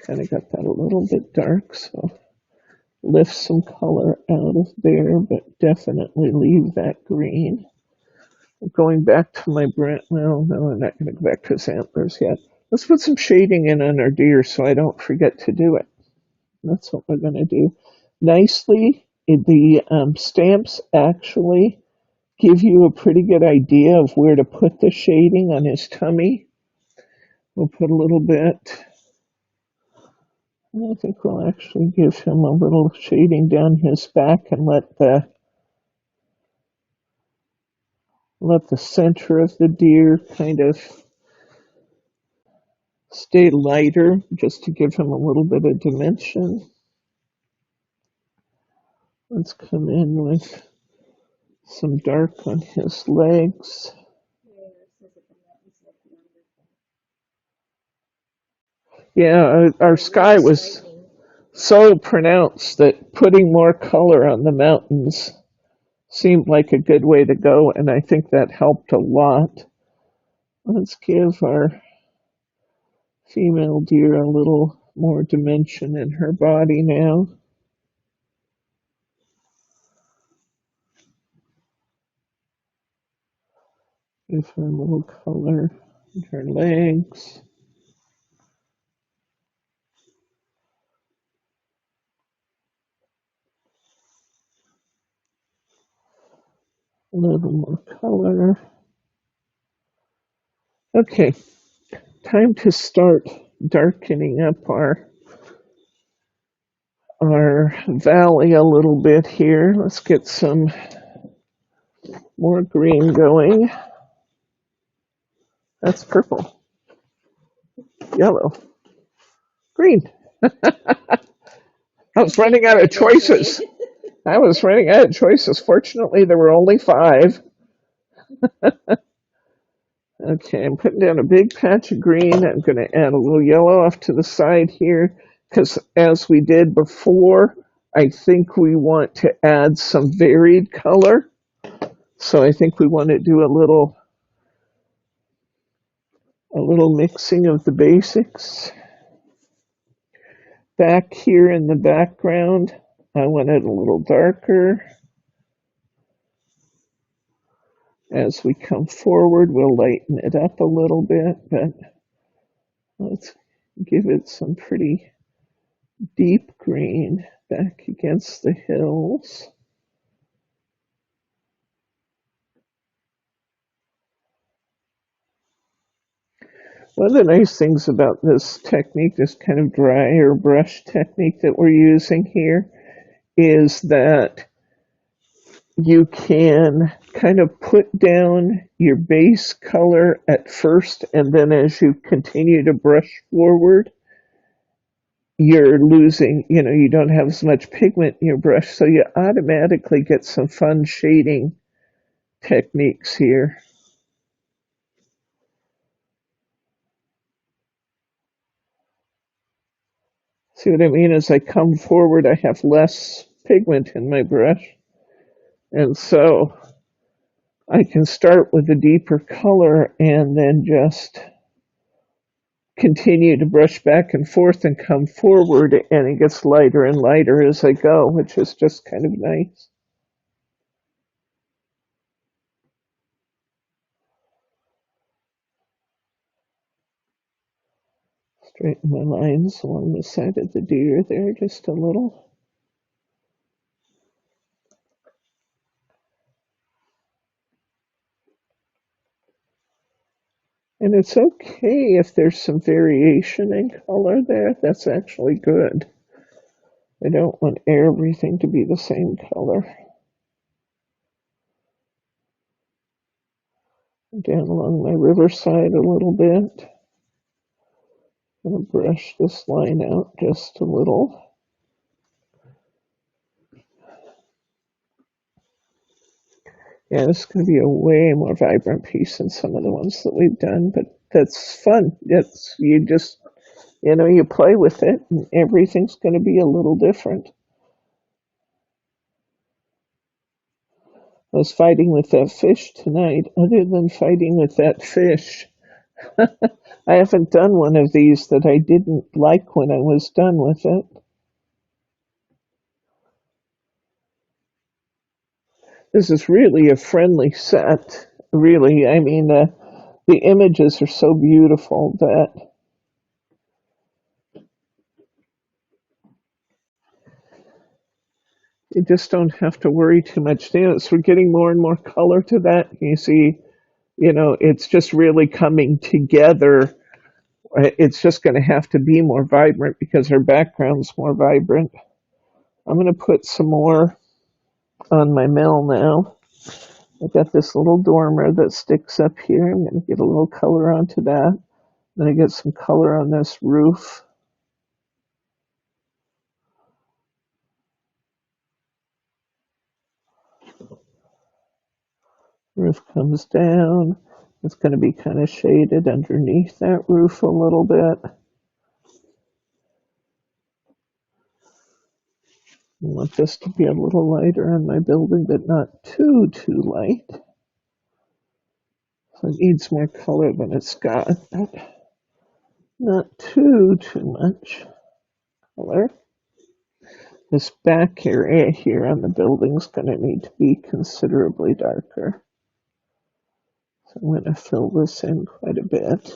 Kind of got that a little bit dark, so lift some color out of there, but definitely leave that green. Going back to my brand, well, no, I'm not going to go back to his antlers yet. Let's put some shading in on our deer so I don't forget to do it. That's what we're going to do. Nicely, the stamps actually give you a pretty good idea of where to put the shading on his tummy. We'll put a little bit. I think we'll actually give him a little shading down his back and let the center of the deer kind of stay lighter just to give him a little bit of dimension. Let's come in with some dark on his legs. Yeah, our They're sky really was striking. so pronounced that putting more color on the mountains seemed like a good way to go, and I think that helped a lot. Let's give our female deer a little more dimension in her body now. Give her a little color in her legs. A little more color. Okay, time to start darkening up our valley a little bit here. Let's get some more green going. That's purple, yellow, green. I was running out of choices. I was running out of choices. Fortunately, there were only 5. Okay, I'm putting down a big patch of green. I'm going to add a little yellow off to the side here because as we did before, I think we want to add some varied color. So I think we want to do a little mixing of the basics. Back here in the background, I want it a little darker. As we come forward, we'll lighten it up a little bit, but let's give it some pretty deep green back against the hills. One of the nice things about this technique, this kind of dry or brush technique that we're using here, is that you can kind of put down your base color at first, and then as you continue to brush forward, you're losing, you don't have as much pigment in your brush, so you automatically get some fun shading techniques here. See what I mean? As I come forward, I have less pigment in my brush, and so I can start with a deeper color and then just continue to brush back and forth and come forward, and it gets lighter and lighter as I go, which is just kind of nice. Straighten my lines along the side of the deer there just a little. And it's okay if there's some variation in color there. That's actually good. I don't want everything to be the same color. Down along my riverside a little bit. I'm going to brush this line out just a little. Yeah, this is going to be a way more vibrant piece than some of the ones that we've done, but that's fun. You play with it, and everything's going to be a little different. I was fighting with that fish tonight. Other than fighting with that fish, I haven't done one of these that I didn't like when I was done with it. This is really a friendly set. Really, I mean, the images are so beautiful that you just don't have to worry too much. As we're getting more and more color to that, you see, it's just really coming together. It's just going to have to be more vibrant because our background's more vibrant. I'm going to put some more on my mill now. I've got this little dormer that sticks up here. I'm going to get a little color onto that. Then I get some color on this roof. Roof comes down. It's going to be kind of shaded underneath that roof a little bit. I want this to be a little lighter on my building, but not too light. So it needs more color than it's got, but not too much color. This back area here on the building is going to need to be considerably darker. So I'm going to fill this in quite a bit.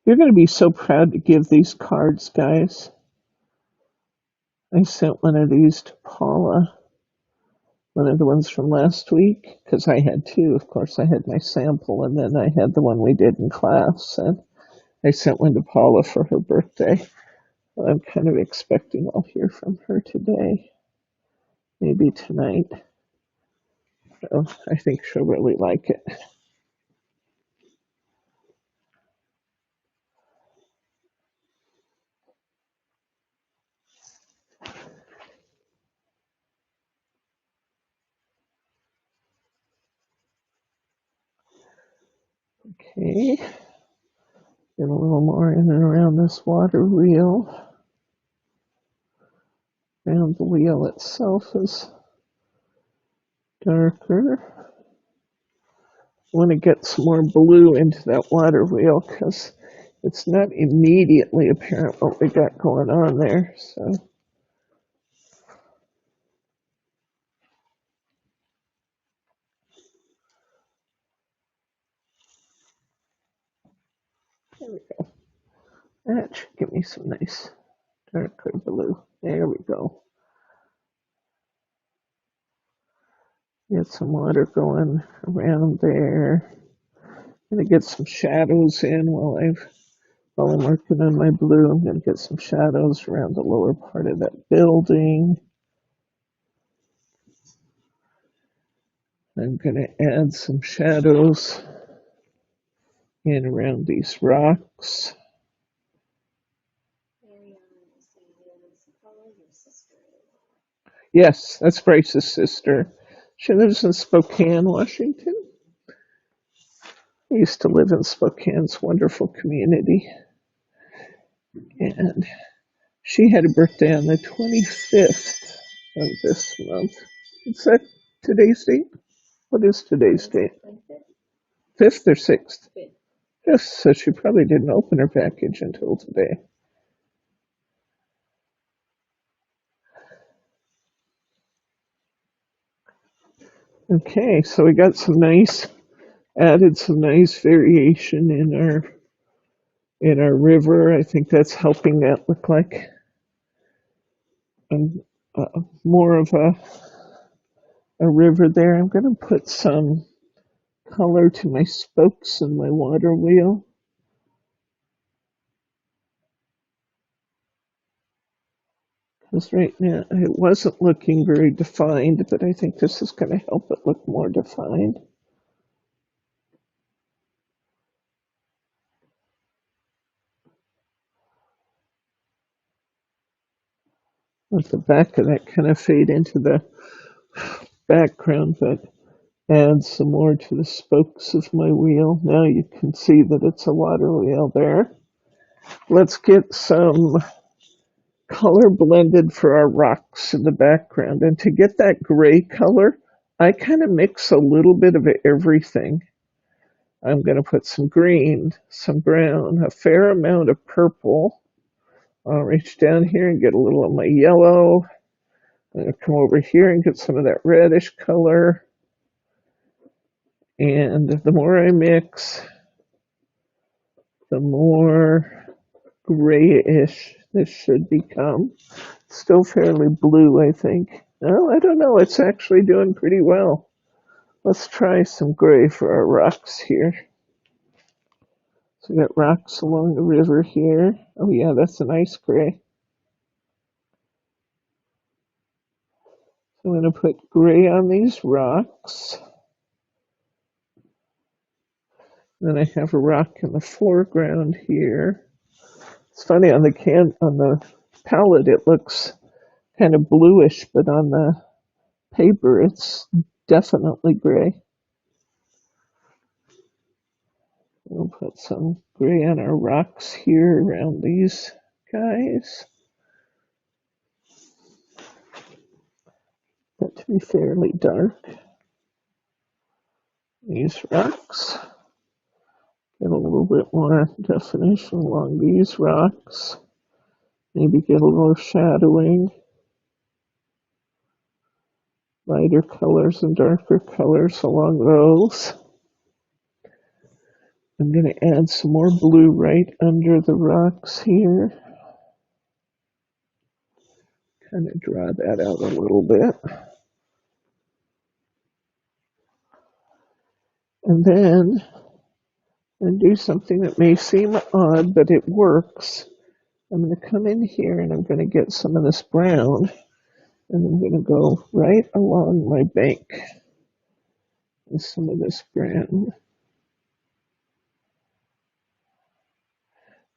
You're going to be so proud to give these cards, guys. I sent one of these to Paula, one of the ones from last week, because I had two. Of course, I had my sample, and then I had the one we did in class, and I sent one to Paula for her birthday. I'm kind of expecting I'll hear from her today, maybe tonight. So I think she'll really like it. Okay, get a little more in and around this water wheel. Around the wheel itself is darker. I want to get some more blue into that water wheel because it's not immediately apparent what we got going on there. So there we go. That should give me some nice darker blue. There we go. Get some water going around there. Gonna get some shadows in while I'm working on my blue. I'm gonna get some shadows around the lower part of that building. I'm gonna add some shadows in around these rocks. Yes, that's Bryce's sister. She lives in Spokane, Washington. I used to live in Spokane's wonderful community. And she had a birthday on the 25th of this month. Is that today's date? What is today's date? 5th or 6th? 5th, so she probably didn't open her package until today. Okay, so we got added some nice variation in our river. I think that's helping that look like more of a river there. I'm going to put some color to my spokes in my water wheel. Because right now it wasn't looking very defined, but I think this is going to help it look more defined. Let the back of that kind of fade into the background, but add some more to the spokes of my wheel. Now you can see that it's a water wheel there. Let's get some color blended for our rocks in the background. And to get that gray color, I kind of mix a little bit of everything. I'm going to put some green, some brown, a fair amount of purple. I'll reach down here and get a little of my yellow. I'm going to come over here and get some of that reddish color. And the more I mix, the more grayish this should become. Still fairly blue, I think. No, I don't know. It's actually doing pretty well. Let's try some gray for our rocks here. So we got rocks along the river here. Oh yeah, that's a nice gray. So I'm going to put gray on these rocks. Then I have a rock in the foreground here. It's funny on the palette it looks kind of bluish, but on the paper it's definitely gray. We'll put some gray on our rocks here around these guys. Got to be fairly dark. These rocks. Get a little bit more definition along these rocks. Maybe get a little shadowing. Lighter colors and darker colors along those. I'm going to add some more blue right under the rocks here. Kind of draw that out a little bit. And then and do something that may seem odd, but it works. I'm going to come in here and I'm going to get some of this brown and I'm going to go right along my bank with some of this brown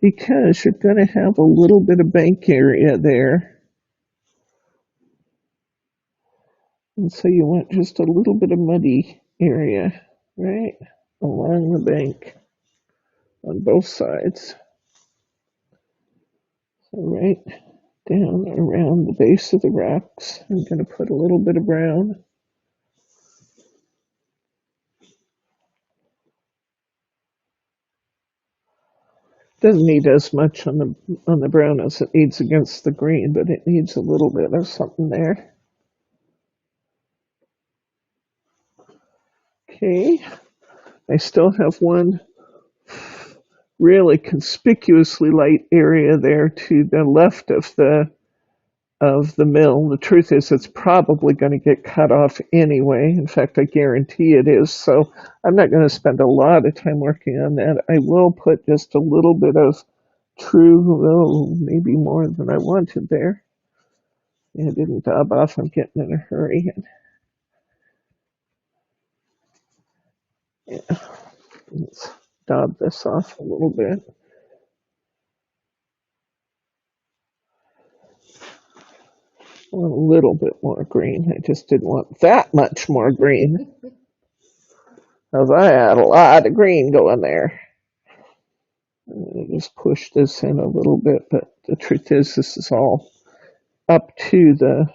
because you're going to have a little bit of bank area there. And so you want just a little bit of muddy area right along the bank on both sides. So right down around the base of the rocks, I'm going to put a little bit of brown. Doesn't need as much on the brown as it needs against the green, but it needs a little bit of something there. Okay, I still have one really conspicuously light area there to the left of the mill. The truth is it's probably going to get cut off anyway. In fact, I guarantee it is. So I'm not going to spend a lot of time working on that. I will put just a little bit of true, oh, maybe more than I wanted there. Yeah, it didn't dab off. I'm getting in a hurry. Yeah, let's dab this off a little bit. A little bit more green. I just didn't want that much more green, because I had a lot of green going there. I'm going to just push this in a little bit, but the truth is this is all up to the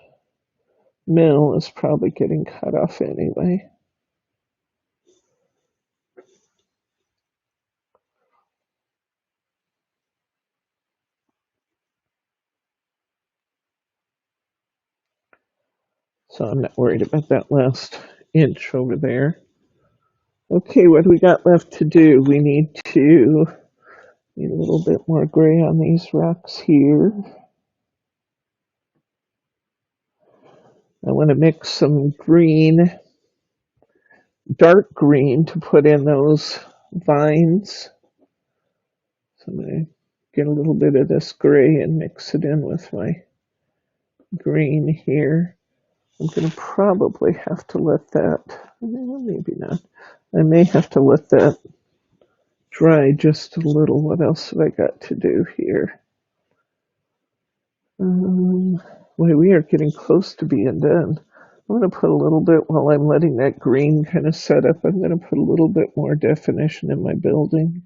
mill is probably getting cut off anyway. So I'm not worried about that last inch over there. Okay, what do we got left to do? We need a little bit more gray on these rocks here. I want to mix some green, dark green to put in those vines. So I'm going to get a little bit of this gray and mix it in with my green here. I'm going to probably have to let that, well, maybe not. I may have to let that dry just a little. What else have I got to do here? Boy, we are getting close to being done. I'm going to put a little bit, while I'm letting that green kind of set up, I'm going to put a little bit more definition in my building.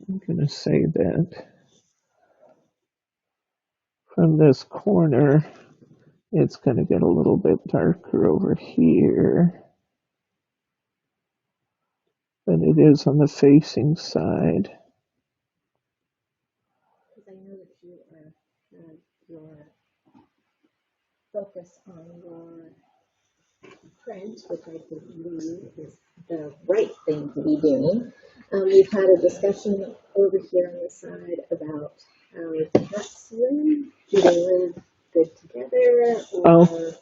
I'm going to say that from this corner, it's going to get a little bit darker over here than it is on the facing side. Because I know that you are your focus on your print, which I believe is the right thing to be doing. We've had a discussion over here on the side about how cats live. Do they live good together, or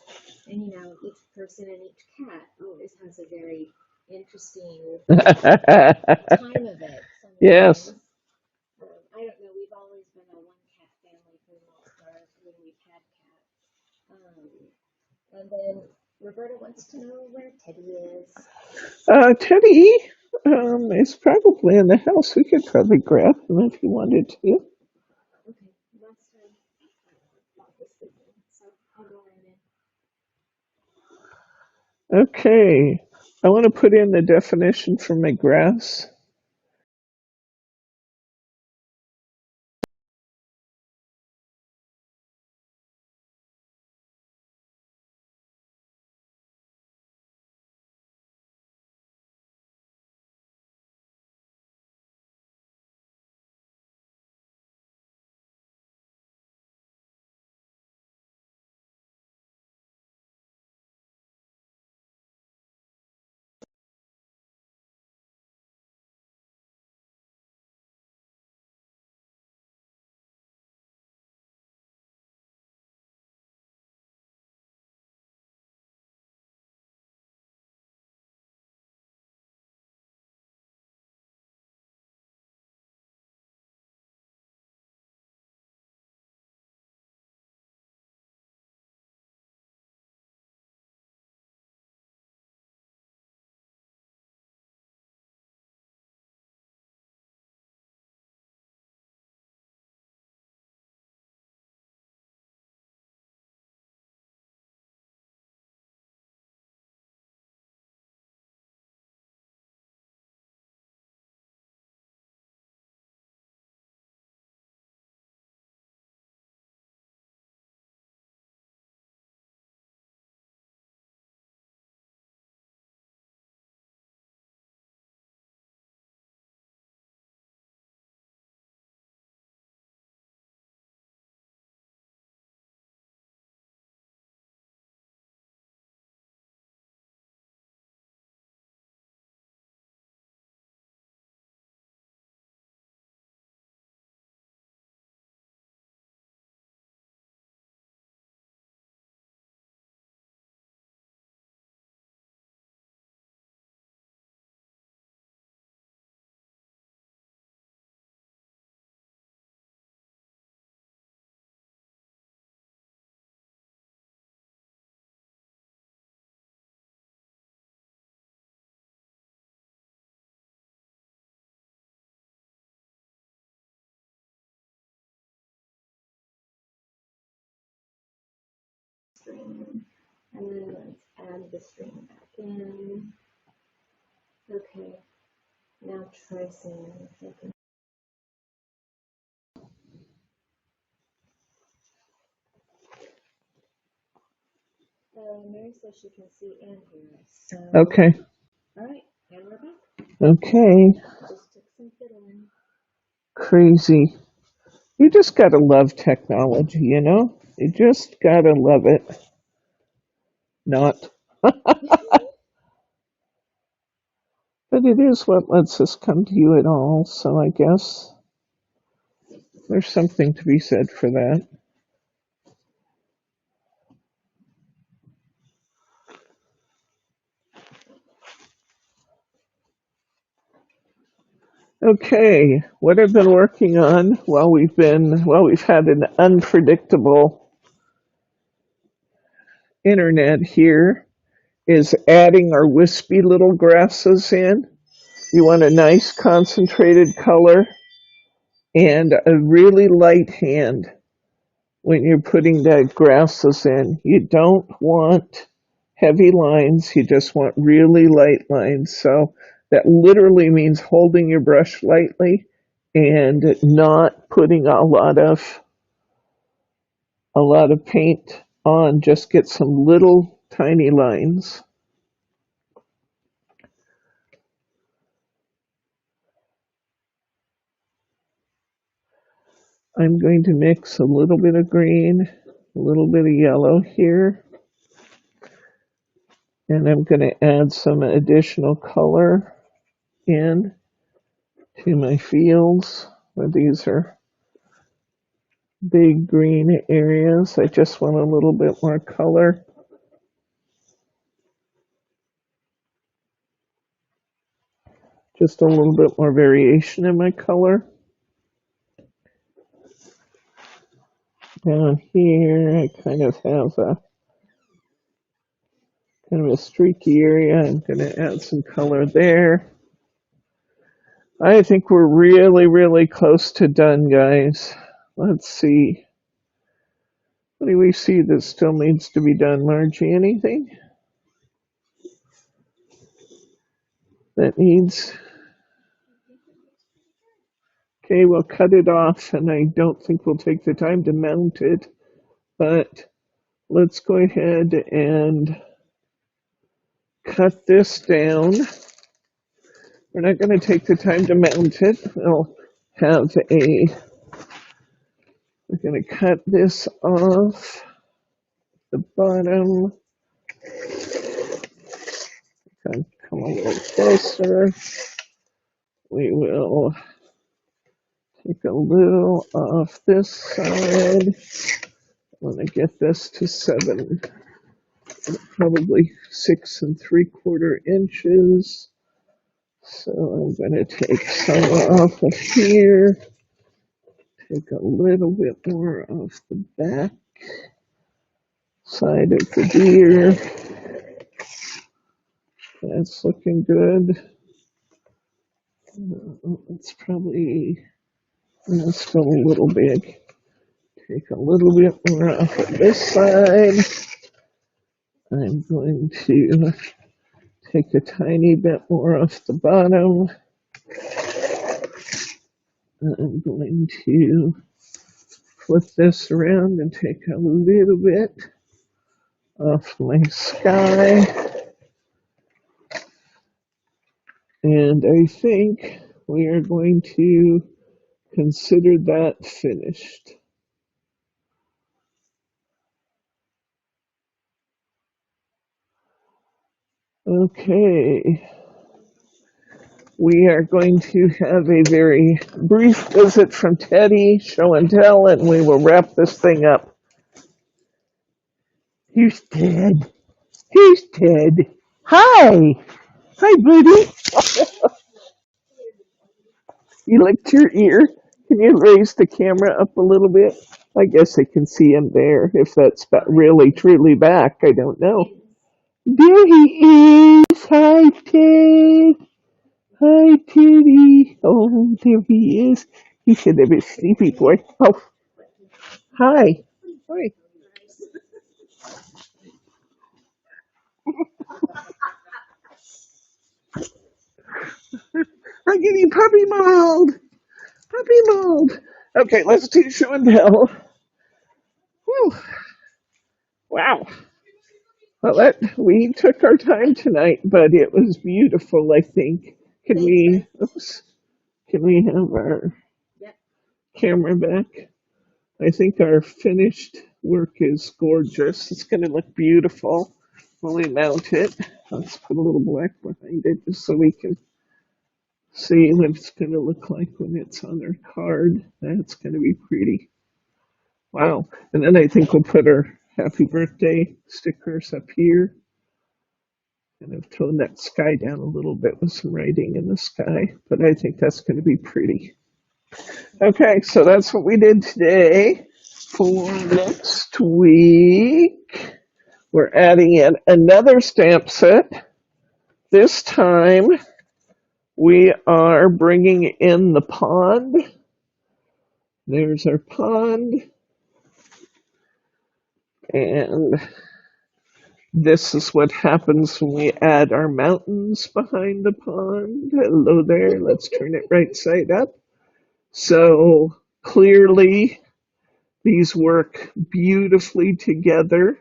and each person and each cat always has a very interesting time of it. Yes. I don't know. We've always been a one cat family for the most part when we've had cats. And then Roberta wants to know where Teddy is. Teddy is probably in the house. We could probably grab him if you wanted to. Okay, last time Bob was sleeping, so I'll go right in. Okay, I want to put in the definition for my grass. string. And then let's add the string back in. Okay, now tracing. Mary says she can see and hear us. So, Okay. all right, and we're back. Okay. Just took some fiddling. Crazy. You just gotta love technology, you know? You just gotta love it. Not. But it is what lets us come to you at all, so I guess there's something to be said for that. Okay, what I've been working on while we've had an unpredictable internet here is adding our wispy little grasses in. You want a nice concentrated color and a really light hand when you're putting the grasses in. You don't want heavy lines, you just want really light lines. So that literally means holding your brush lightly and not putting a lot of paint on, just get some little tiny lines. I'm going to mix a little bit of green, a little bit of yellow here, and I'm going to add some additional color in to my fields. These are big green areas. I just want a little bit more color. Just a little bit more variation in my color. Down here, I kind of have a streaky area. I'm going to add some color there. I think we're really, really close to done, guys. Let's see. What do we see that still needs to be done, Margie? Anything that needs? Okay, we'll cut it off, and I don't think we'll take the time to mount it, but let's go ahead and cut this down. We're not going to take the time to mount it. We're going to cut this off the bottom. Come a little closer. We will take a little off this side. I want to get this to probably 6 3/4 inches. So I'm going to take some off of here. Take a little bit more off the back side of the deer. That's looking good. It's probably, that's still a little big. Take a little bit more off of this side. I'm going to take a tiny bit more off the bottom. I'm going to flip this around and take a little bit off my sky. And I think we are going to consider that finished. Okay. We are going to have a very brief visit from Teddy, show and tell, and we will wrap this thing up. Here's Ted. Here's Ted. Hi. Hi, buddy. You licked your ear. Can you raise the camera up a little bit? I guess I can see him there. If that's really truly back, I don't know. There he is. Hi, Ted. Hi, Teddy. Oh, there he is. He should have been sleepy boy. Oh, hi. Hi. I'm getting puppy mold. Puppy mold. Okay, let's do show and tell. Whew. Wow. Well, we took our time tonight, but it was beautiful, I think. Thanks, Rick. Oops, can we have our Yep. camera back? I think our finished work is gorgeous. It's going to look beautiful when we mount it. Let's put a little black behind it just so we can see what it's going to look like when it's on our card. That's going to be pretty. Wow. And then I think we'll put our happy birthday stickers up here. And I've toned that sky down a little bit with some writing in the sky, but I think that's going to be pretty. Okay, so that's what we did today. For next week, we're adding in another stamp set. This time, we are bringing in the pond. There's our pond. And this is what happens when we add our mountains behind the pond. Hello there. Let's turn it right side up. So clearly, these work beautifully together.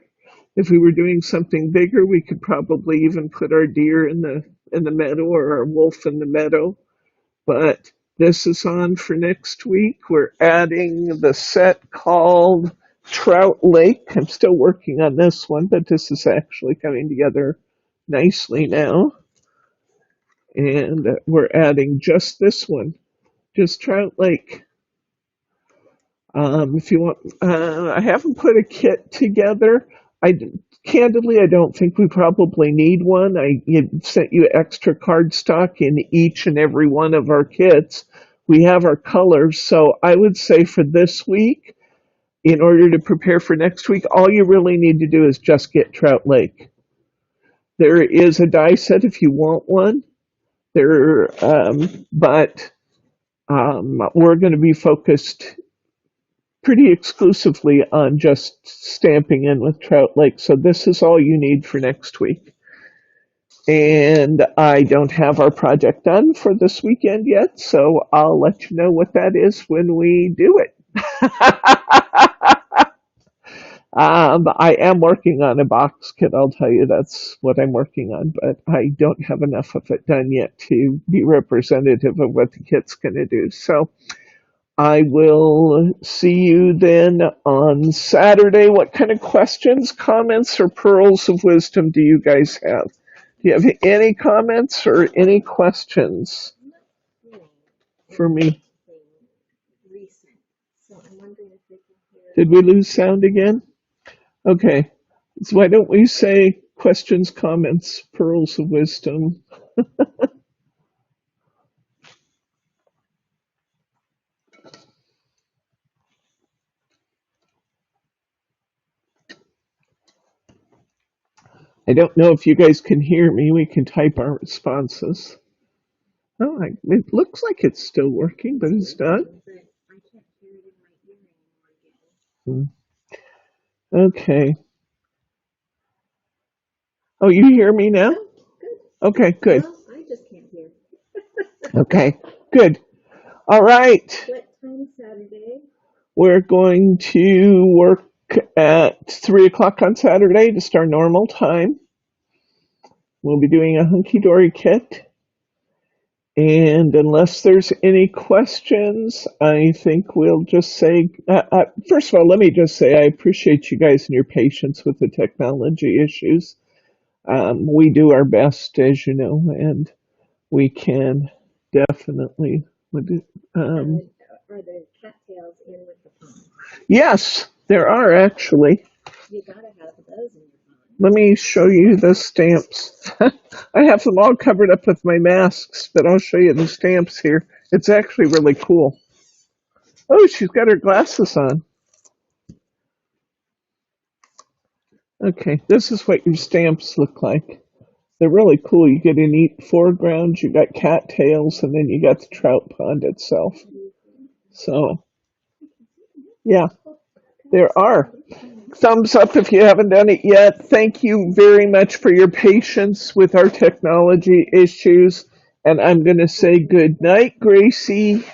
If we were doing something bigger, we could probably even put our deer in the meadow or our wolf in the meadow. But this is on for next week. We're adding the set called Trout Lake. I'm still working on this one, but this is actually coming together nicely now. And we're adding just this one, just Trout Lake. If you want, I haven't put a kit together. Candidly, I don't think we probably need one. I sent you extra cardstock in each and every one of our kits. We have our colors, so I would say for this week, in order to prepare for next week, all you really need to do is just get Trout Lake. There is a die set if you want one. But we're going to be focused pretty exclusively on just stamping in with Trout Lake. So this is all you need for next week. And I don't have our project done for this weekend yet, so I'll let you know what that is when we do it. I am working on a box kit, I'll tell you that's what I'm working on, but I don't have enough of it done yet to be representative of what the kit's going to do. So I will see you then on Saturday. What kind of questions, comments, or pearls of wisdom do you guys have? Do you have any comments or any questions for me? Did we lose sound again? Okay. So why don't we say questions, comments, pearls of wisdom? I don't know if you guys can hear me. We can type our responses. Oh, it looks like it's still working, but it's not. Okay. Oh, you hear me now? Okay, good. I just can't hear. Okay, good. All right. What time Saturday? We're going to work at 3 o'clock on Saturday, just our normal time. We'll be doing a hunky-dory kit. And unless there's any questions, I think we'll just say, first of all, let me just say I appreciate you guys and your patience with the technology issues. We do our best, as you know, and we can definitely. Are the cattails in with the pond? Yes, there are actually. You gotta have those in your pond. Let me show you the stamps. I have them all covered up with my masks, but I'll show you the stamps here. It's actually really cool. Oh, she's got her glasses on. Okay, this is what your stamps look like. They're really cool. You get a neat foreground, you got cattails, and then you got the trout pond itself. So, yeah, there are. Thumbs up if you haven't done it yet. Thank you very much for your patience with our technology issues. And I'm going to say good night, Gracie.